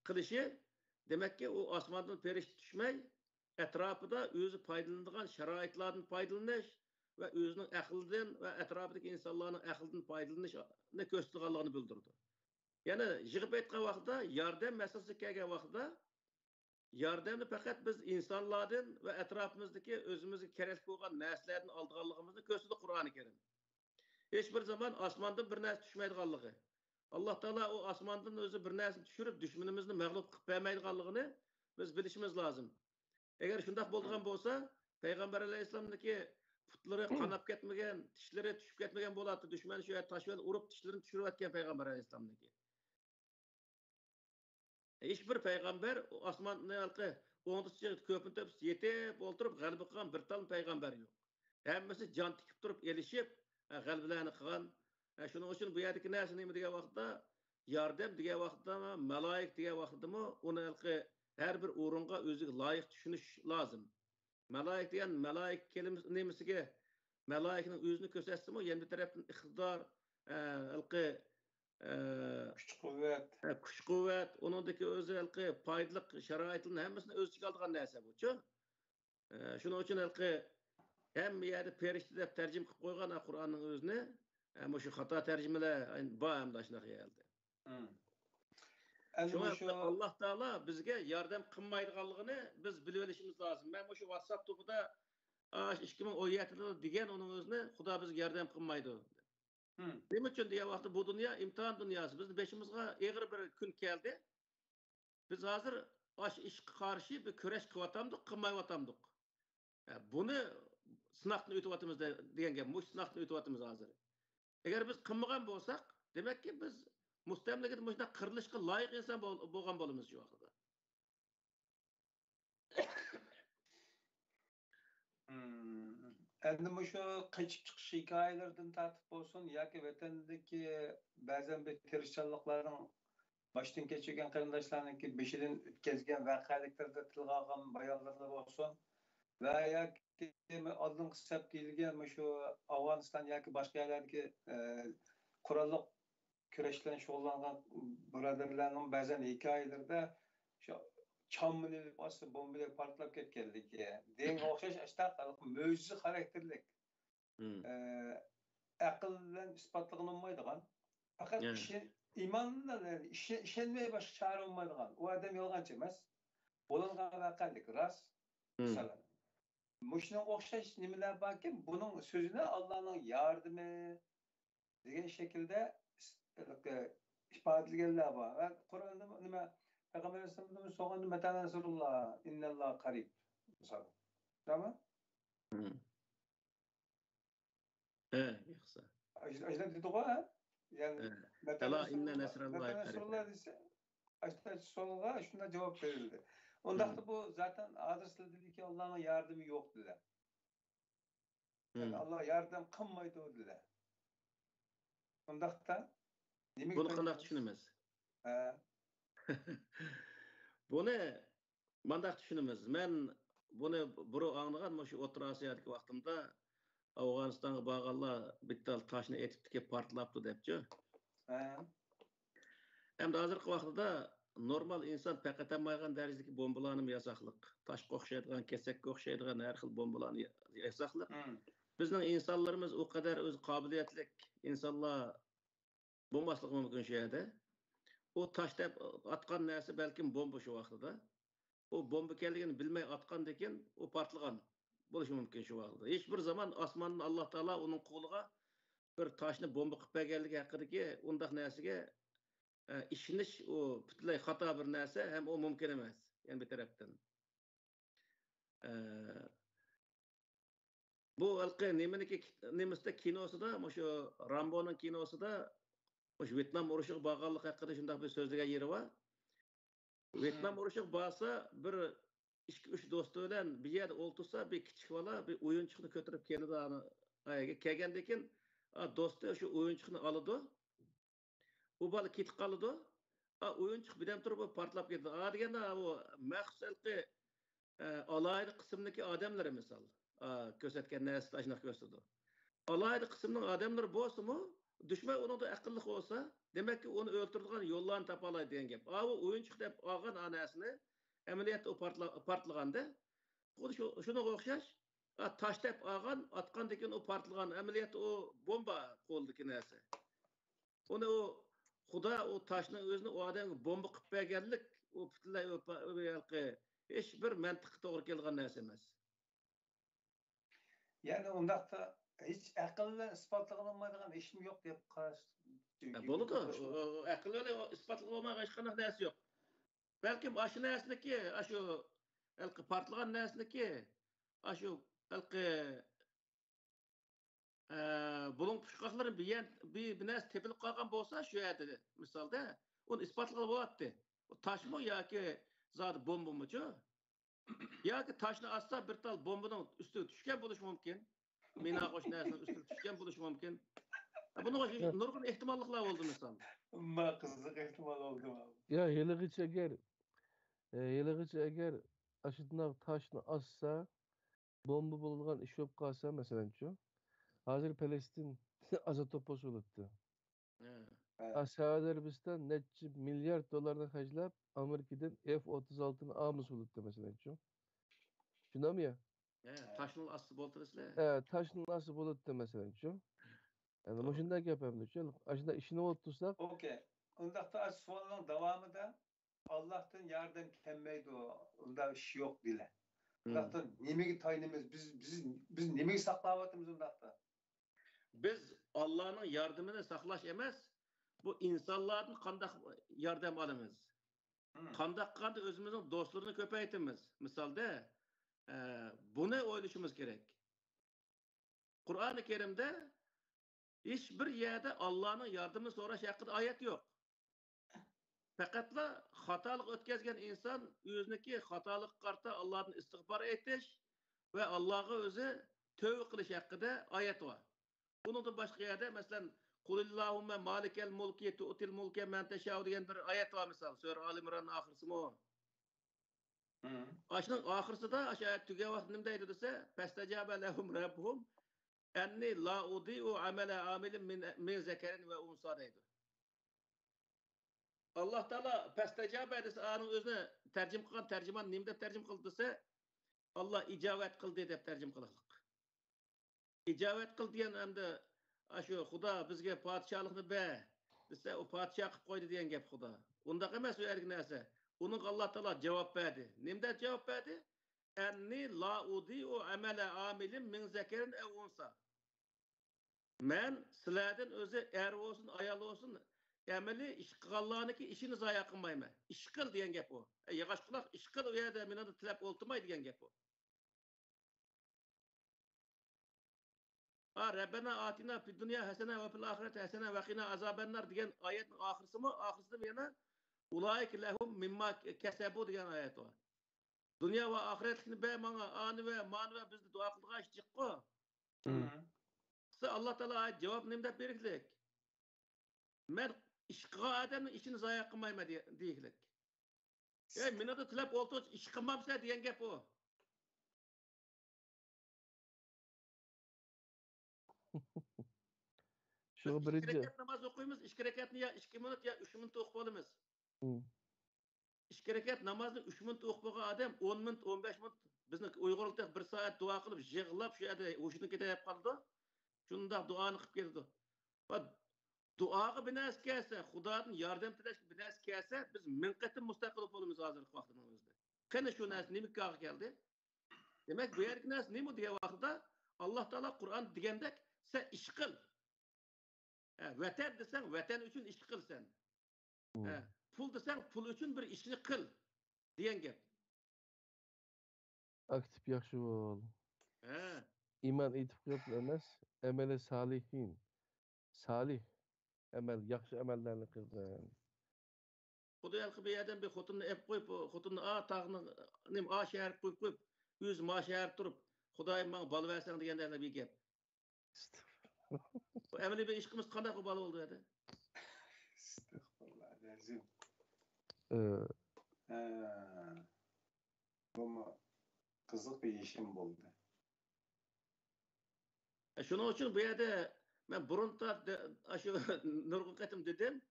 qilishi demakki u osmondan farishta tushmay atrofida o'zi foydalanadigan sharoitlardan foydalanish va o'zining aqlidan va atrofidagi insonlarning aqlidan foydalanishni ko'rsatganligini bildirdi. Ya'ni yig'ib aytgan vaqtda yordam masalasi kelgan vaqtda yordamni faqat biz insonlardan va atrofimizdagi o'zimizga kerak bo'lgan narsalardan olganligimizni ko'rsatdi Qur'oni Karim. Hech bir zaman osmondan bir narsa tushmaydiganligi. Alloh taolo o osmondan o'zi bir narsani tushirib dushmanimizni mag'lub qilib bermaydiganligini biz bilishimiz lozim. Agar shunday bo'lgan bo'lsa, payg'ambar alayhisalomniki putlari qanab ketmagan, tishlari tushib ketmagan bo'ladi. Dushman shu yerda tashvil urib tishlarini tushirib atgan payg'ambar alayhisalomniki. Hiç bir peygamber osmonni o'ng'isi ko'pini tepsi yetib o'ltirib g'alaba qilgan bir tal payg'ambar yo'q. Hammasi jon tikib turib elishib g'albalarni qilgan. Shuning uchun bu yerdagi narsa nima degan vaqtda yordam degan vaqtda malaik degan vaqtdami uni har bir o'ringa o'ziga loyiq tushunish lozim. Malaik degan malaik kelimasiga malaikning o'zini ko'rsatsimi, yana bir tarafdan iqtidor kuch quvvat uningdagi o'zi foydali sharoitlarni hammasini o'z ichiga olgan narsa bu-chu. Shuning uchun hamma yerda farishta deb tarjima qilib qo'ygan Qur'onning o'zini shu xato tarjimalar bor hamda shunaqa yerda. Shunga Alloh taolo bizga yordam qilmaydiganligini biz bilib olishimiz lozim. Men shu WhatsApp topida 2017 degan uning o'zini Xudo bizga yordam qilmaydi. Nima uchun degan vaqtda bu dunyo imtihon dunyosi. Bizni beshimizga og'ir bir kun keldi. Biz hozir ishga qarshi bir kurash qilyapmiz, qilmayapmiz. Buni sinoqni o'tyapmiz degan gap. Bu sinoqni o'tyapmiz hozir. Agar biz qilmagan bo'lsak, demakki biz mustamlakada mana shunday qirilishga loyiq inson bo'lgan bo'lamiz shu vaqtda. Endi şu kaçıp çıkış hikayelerden tartib olsun, yoki vatandagi ba'zan bir tirishchanliklarning boshdan kechirgan qarindoshlarniki beshidan o'tkazgan voqealiklarda tilga olgan bayonlar olsun. va yoki oldingi hisob deyilgan shu Afg'oniston yoki boshqa yerlardagi qurolli kurash bilan shug'ullangan birodarlarning ba'zan hikoyalarida shu chommini bosib bombalar portlab ketganligi degan o'xshash ashtaqa mo'jiza xarakterlik aql bilan isbotlagan olmaydigan faqat iymon bilan ishonmay boshqa chora olmaydigan u odam yolg'onchi emas bo'lingan voqelik rost masalan shunga o'xshash nimalar borki buning so'zini Allohning yordami degan shaklda ifodalaganlar bor va Qur'onda nima Peygamber Aleyhisselam'ın soğanı meta nasrullah innallah qarib misal. Tamam? Yaxşı. Ajda dedi o ha? Yani meta inna nasrullah dese ajda soruğa şuna cevap verildi. Onda da bu zaten adresli dedi ki Allah'ın yardımı yok dedi. Yani Allah yardım kılmaydı o dedi. Onda da bunu qanday tushunamiz? Buni mandaq tushunamiz. Men buni bir anglagan shu O'rta Osiyodagi vaqtimda Afg'onistonga borganlar bittal toshni etib kelib portlabdi debchi. Endi hozirgi vaqtda normal inson paqatamaygan darajadagi bombalarni yasaqliq, toshga o'xshaydigan, kesakka o'xshaydigan har xil bombalarni yasaqliq. Bizning insonlarimiz o qadar o'z qobiliyatlik insonlar bo'lmasligi mumkin shu yerda. O taşlab atgan narsa balkim bomba shu vaqtida. O bomba ekanligini bilmay atgandan keyin o portlagan bo'lishi mumkin shu vaqtida. Hech bir zaman osmondan Alloh taolo uning qo'liga bir toshni bomba qilib berganligi haqidagi undaq narsaga ishonish o butunlay xato bir narsa ham o mumkin emas. Yani bir tarafdan. Bu alqi nemisda kinosida, shu Ramboning kinosida Oş Vietnam urushiga borganlik haqida shunday bir so'zlagan yeri bor. Vietnam urushiga borsa bir 2-3 do'sti bilan bir yerda o'ltirsa, bir kichik bola bir o'yinchiqni ko'tarib keladi ana ayaga kelgandan keyin do'sti shu o'yinchiqni oladi. U bola ketib qoladi. O'yinchiq birdan turib portlab ketdi. Deganda u maxsusalqi alayda qismdagi odamlar misol ko'rsatgan narsa shunaqa ko'rsatdi. Alayda qismning odamlari bo'lsa-mu düşman onun da akıllı olsa demek ki onu öldürdüğün yollarını tapalaydı deyen gap. O oyunçuk dep algan anasını ameliyat o partlaganda şuna okşaş taş dep algan atkandaki o partlagan ameliyat o bomba qo'ldaki narsa. Onu o Xudo o taşning o'zini o odamga bomba qilib berganlik o butunlay hech bir mantiqqa to'g'ri kelgan narsa emas. Yani undaqda hiç akılla ispatlanmaydigan ishim yo'q deb qarash. Bo'ladi. Aqlli isbotlanmagan hech qanday narsa yo'q. Balkim shu narsaniki, shu portlagan narsaniki, shu bulun pushqoqlari bir narsa tepilib qolgan bo'lsa, shu yerda misolda, uni isbotlab bo'lardi. O toshmi yoki zot bombami-chi? Yoki toshni atsa bir tal bombaning ustiga tushgan bo'lishi mumkin. Mina qo'sh narsaning ustiga tushgan bo'lishi mumkin. Buni nurg'un ehtimolliklar bo'ldi misol. Qiziq ehtimol oldu. Ya yılgıç eğer aşıdına taşını atsa bomba bulungan iş yok kalsa mesela şu. Hazır Palestin azatoposu oludu. Saudi Arabistan netçi milyar dolardan harcayıp Amerika'dan F-36'nı almış oludu mesela şu. Şuna mı ya? Taşnın aslı boltırısla. Taşnın aslı oludu mesela şu. Yani bu şundak yapalım diyor. Aşında işini otursak. Okey. Ondaqda sualın devamı da Allah'tan yardım kelmeydi o. Onda iş yok bile. Ondaqda nemegi taynımız biz nemegi saklavatımız ondaqda. Biz Allah'ın yardımını saklaş emez. Bu insanların kandak yardım alımız. Kandak özümüzün dostlarını köpeytimiz. Misalde bunu oyluşumuz gerek. Kur'an-ı Kerim'de hiçbir yerde Allah'ın yardımını soraş hakkında ayet yok. Faqatla hatalık ötkazgan insan özündeki hatalık karta Allah'ın istiğfar etiş ve Allah'a özü tövbe kılış hakkında ayet var. Bunun da başka yerde mesela Kulillahümme malikel mulki tu'til mulke men teşâ'u diyen bir ayet var mesela. Sure Ali İmran'ın ahirisi mi o? Aşının ahırsıda aşağı tüge vakti nime deydi dese festecabe lehum rabbuhum enni la udi'u amele amilin min zekerin ve unsa deydi. Allah Teala festecabe dese anın özüne tercim kılgan tercüman nime dep tercim kıldı dese Allah icabet kıldı dep tercim kılırlık. İcabet kıl diyen hem de aşı Xuda bizge padişahlıkını be dese o padişah kılıp koydu diyen gep Xuda. Onda emas o ergi nese. Onun Allah Teala cevap verdi. Nimde cevap verdi? Enni la udi'u amele amilin min zekerin ev unsa. Men sizlerden özü er olsun, ayal olsun, emeli iş kılganlarınki işini zaya kılmayma. İş kıl diyen gep o. Yağaç kulak iş kıl o yerde minada tilep oltumay diyen gep o. Rabbena atina fid dünya hasene ve fil ahireti hasene ve qina azabennar diyen ayetin ahırsı mı? Ahırsı da yana ulaik lehum mimma kesebu diyen ayet var. Dünya ve ahiretini be mana anı ve manı ve biz de dua kıldığa iş çıkkı. Allah Teala ayet cevap nimde beriklik. Men işqa adamın işini zaya kılmayma diyeklik. Minada tilep oltu iş kılmamsa diyen gep o. Şu Biz birinci. iki rekat namaz okuyumuz. İki rekatını ya 2 minut ya 3 minut okuyalımız. İki rekat namazını 3 minut okuyan adam 10 minut 15 minut bizni Uygurlukta 1 saat dua kılıp jığlap şu yerda hoşunu ketep kaldı. Şunda duanı kılıp geldi. Duaga binas kelse, Xudodan yordam tilash binas kelse biz min qatim mustaqil bo'lamiz hozirgi vaqtimizda. Qani shu narsa nima qilib keldi? Demak, bu yergi narsa nima degan vaqtda Alloh taolo Qur'on degandek sen ish qil. Vatan desang vatan uchun ish qilsan. Pul desang pul uchun bir ishni qil degan gap. Aktif yaxshi bo'l. Ha. İman etib qo'yib emas, amali salihin. Salih amel, yaxshi amallarni qilgan. Xudo bir yerden bir xotunni ep qo'yib, xotunni tağını nim şehir qo'yib, yüz ma şehir turib, Xudoyim bana bal versen deganlarga bir gap. Bu amali bir ishqimiz qanday qilib bal oldu dedi. Estağfurullah lazım. Bu kızık bir işim oldu. Şunun için bu yerde ben burun şu nurgun qatim dedim.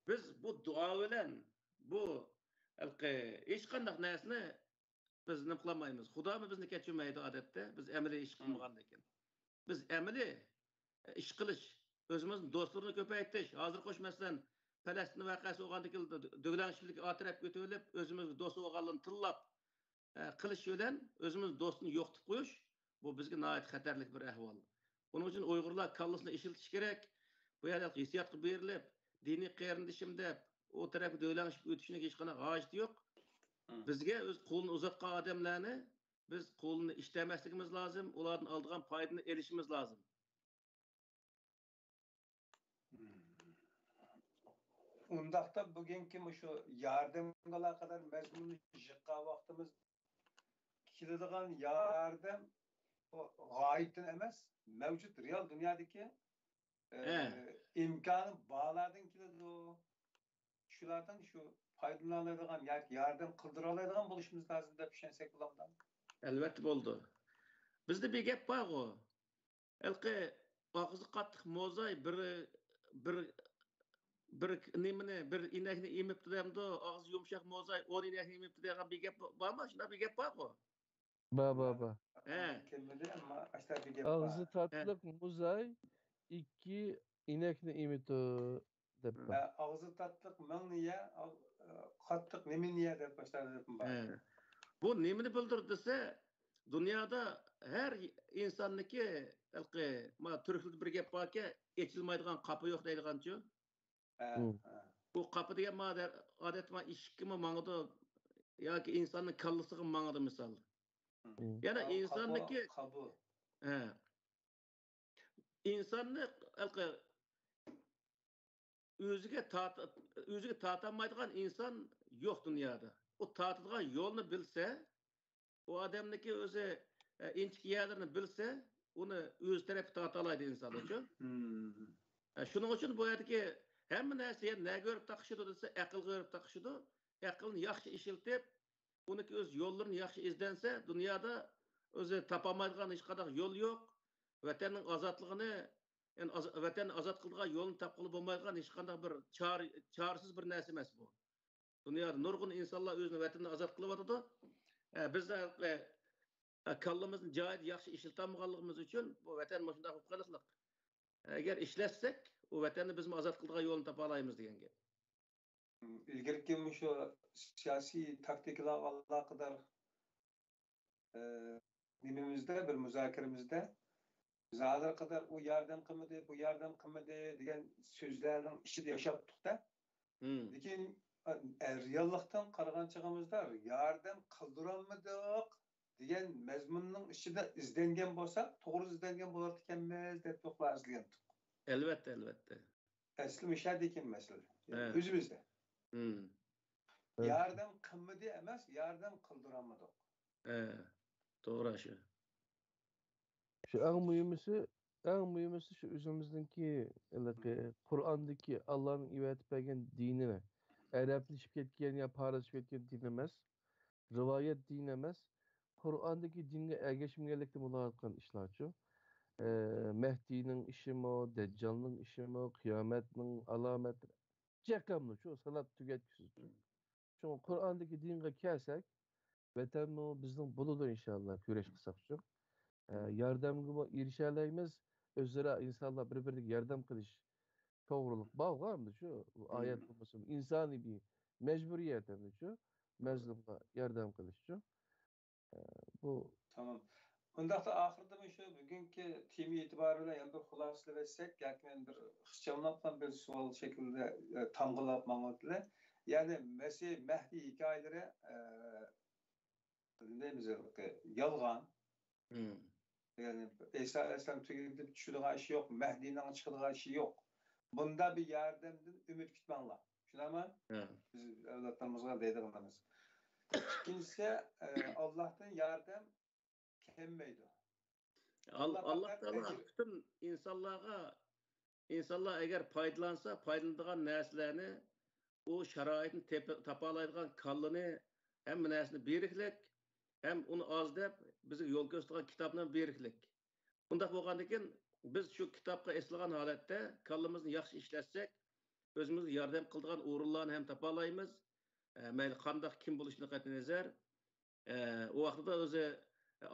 Biz bu dua bilen bu hech qanday narsani biz nima qilmaymiz. Xudo mı bizni kechirmaydi odatda. Biz amali ish qilmagandan keyin. Biz amali ish qilish, o'zimizning do'stlarni ko'paytirish. Hozir qo'sh masalan Falastin voqeasi bo'lgandan keyin do'glanishlik atraf o'tib, o'zimizni do'st bo'lganlarni tillab qilish bilan o'zimiz do'stni yo'qitib qo'yish bu bizga nihoyat xatarli bir ahvol. Buning uchun Uyg'urlar kallasini ishiltish kerak. Bu yerda hissiyot qilib berilib, diniy qarindishim deb o tarafga do'lanishib o'tishning hech qanday hojati yo'q. Bizga o'z qo'lini uzatgan odamlarni biz qo'lini ishlamasligimiz lozim, ulardan oldigan foydani olishimiz lozim. Undaqda bugungi shu yordamga qadar mazmunni jiqqan vaqtimiz keladigan yordam g'oyibdan emas, mavjud real dunyodagi imkoni borlardan keladi. Shulardan shu foydalanadigan yoki yordam qildira oladigan bo'lishimiz lozim deb tushunsak bo'ladimi? Albatta bo'ldi. Bizda bir gap bor o. Alqi og'zi qattiq mo'zay bir nimani bir inakni emib turamdi, og'zi yumshoq mo'zay 10 inakni emib degan bir gap bormi? Shunday bir gap bor-ku. Ba. Kelmedi ama ashta bir gap Ağzı tatlık muzay, 2 inekni emiti deb. Ağzı tatlık mangniya, qattiq niminiya deb başladı. Bu nimini bildir dese dünyada her insanniki ma Türklik bir gap borki, echilmaydigan qapı yo'q deydiganchu. Bu qapı degan ma odatma ishkimi mangdi yoki insonning kallasiga mangdi misol. Yana insonniki qabı. İnsanni o'ziga tortolmaydigan inson yo'q dunyoda. O tortadigan yo'lni bilsa, o odamniki o'zi inchik yerlarini bilsa, uni o'z tarafiga torta oladi insonchu. Shuning uchun bu yerdagi hamma narsa nega ko'rib taqishidi desa, aqlga ko'rib taqishidi. Aqlni yaxshi ishiltib, uniki o'z yo'llarini yaxshi izlansa, dunyoda o'zi topamaydigan hech qanday yo'l yo'q. Vatanning ozodligini, yani vatanni ozod qiladigan yo'lni topqili bo'lmaydigan hech qanday bir chorasiz bir narsa emas bu. Dunyoda nurg'un insonlar o'zini vatanini ozod qilyotdi. Bizda kallamizni joyida yaxshi ishlatolmaganligimiz uchun bu vatan mana shunday qilib qoliqliq. Agar ishlatsak, u vatanni biz ozod qiladigan yo'lni topa olamiz degan gap. İlgirki şu siyasi taktikalarga alakadar nimemizde bir müzakeremizde biz hozir kadar o yardım qilmadi, bu yardım qilmadi degan so'zlarning ichida yashapdik da. Lekin reallikdan qaragan chog'imizda yardım qildirolmadik degan mazmunning ichida izlangan bo'lsak, to'g'ri izlangan bo'lar ekanmiz deb to'xtalib izlagandik. Albatta. Asli mishadi ekan masala. O'zimizda. Yardım qilmadi emas, yardım qildirolmadik. To'g'ri shu. Şu eng mühimisi şu özümüzdeki Kur'an'daki Allah'ın ivetip bergen dinini Araplaşıp ketken ya Parisleşip ketken din emas, rivayet din emas, Kur'an'daki dinge ergeşimgelikte mulatkan işler şu. Mehdi'nin işi mi, Deccal'ın işi mi, kıyametinin alametleri, cekamlı şu salat tüketkisiz. Çünkü Kur'an'daki dinge kelsek, vatan mı bizden buludur inşallah küreş kısak şu. Yardımga erişeleymiz, özlere insanlar birbirine yardım kılış, toğruluk bağlamdı şu ayet bulmasın. İnsani bir mecburiyet hem şu, mezlumla yardım kılış şu. Bu Tamam. Onda da ahırda şu bugünkü temi itibariyle yani bir hulaslı versek, yani bir hıçamlapla bir sual şekilde tamgılap mağdurlar. Yani Mesih Mehdi hikayeleri neyimiz yalgan. Yani İsa Aleyhisselam tüyüldü düşürdüğü şey yok. Mehdi'nin çıkıdığı şey yok. Bunda bir yardımdan ümit kütmenler. Şuna mı? Biz evlatlarımızla deydiğimiz. İkincisi Allah'tan yardım kemmeydi. Allah Teala bütün insanlar eğer faydalanadigan narsalarni o şaraitni tapalaydigan kallini hem narsani beriklik hem onu az deb bizga yo'l ko'rsatgan kitobni beriklik. Bunda bo'lgandan keyin biz shu kitobga eslagan holatda kallamizni yaxshi ishlatsak, o'zimizga yordam qiladigan o'rinlarni ham topalaymiz. Mayli qanday kim bo'lishini qat'iy nazar, o vaqtda o'zi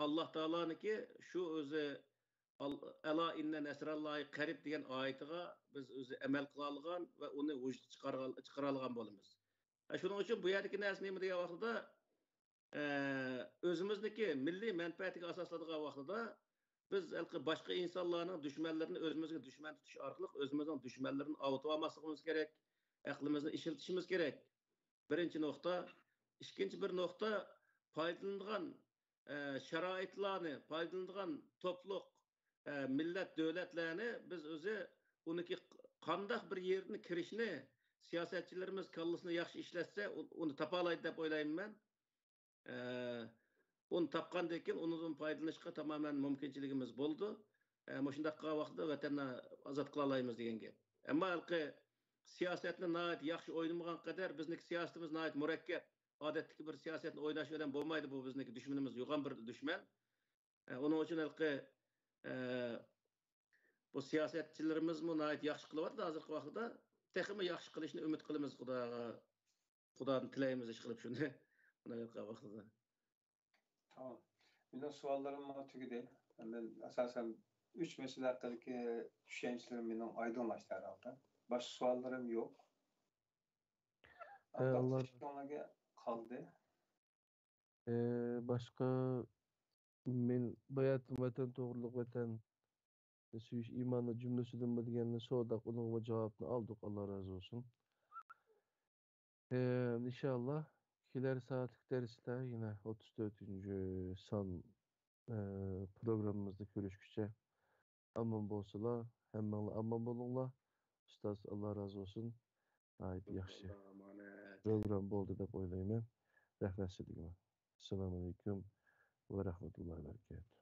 Alloh taoloniki shu o'zi Ala inna nasrallahi qarib degan oyatiga biz o'zi amal qila olgan va uni vujudga chiqara olgan bo'lamiz. Shuning uchun bu yerdagi narsa nima degan vaqtda o'zimizniki milliy manfaatiga asoslanadigan vaqtda biz boshqa insonlarning dushmanlarini o'zimizga dushman tutish orqali o'zimizning dushmanlarini avutib olmasligimiz kerak, aqlimizni ishlatishimiz kerak. Birinchi nuqta. Ikkinchi bir nuqta, foydalanadigan sharoitlarni, foydalanadigan to'pluq, millat, davlatlarni biz o'zi uniki qanday bir yerni kirishni siyosatchilarimiz kallasini yaxshi ishlatsa, uni topa oladi deb o'ylayman. Onu tapqandan keyin undan foydalanishga tamoman mumkinchiligimiz bo'ldi. Mana shunday qilgan vaqtda vatanni ozod qila olamiz degan gap. Ammo siyosatni nihoyat yaxshi o'ynamagan qadar bizniki siyosatimiz nihoyat murakkab. Odatdagi bir siyosatni o'ynash bilan bo'lmaydi, bu bizniki dushmanimiz yo'g'on bir dushman. Uning uchun bu siyosatchilarimiz nihoyat yaxshi qilyapti hozirgi vaqtda. Texmi yaxshi qilishni umid qilamiz Xudodan tilaymiz ish qilib shuni. Bunday vaqtda. Tamam. Benim suallarım tügedi. Ben asasen 3 mesele hakkındaki düşüncelerim benim aydınlaştı herhalde. Başka suallarım yok. Allah kaldı. Başka men bayatım vatan toğruluk vatan süyüş imanı cümlesinden mi degenini soğudak onun cevabını aldık. Allah razı olsun. İnşallah kiler saatlik derste yine 34. son programımızda görüşküçe aman bolsula hemmenle aman bolunla. Ustaz Allah razı olsun. Haydi yaxşı. Program boldu dep oylayman. Rahmet sileyim. Assalamu alaikum ve rahmetullahi ve berekatuhu.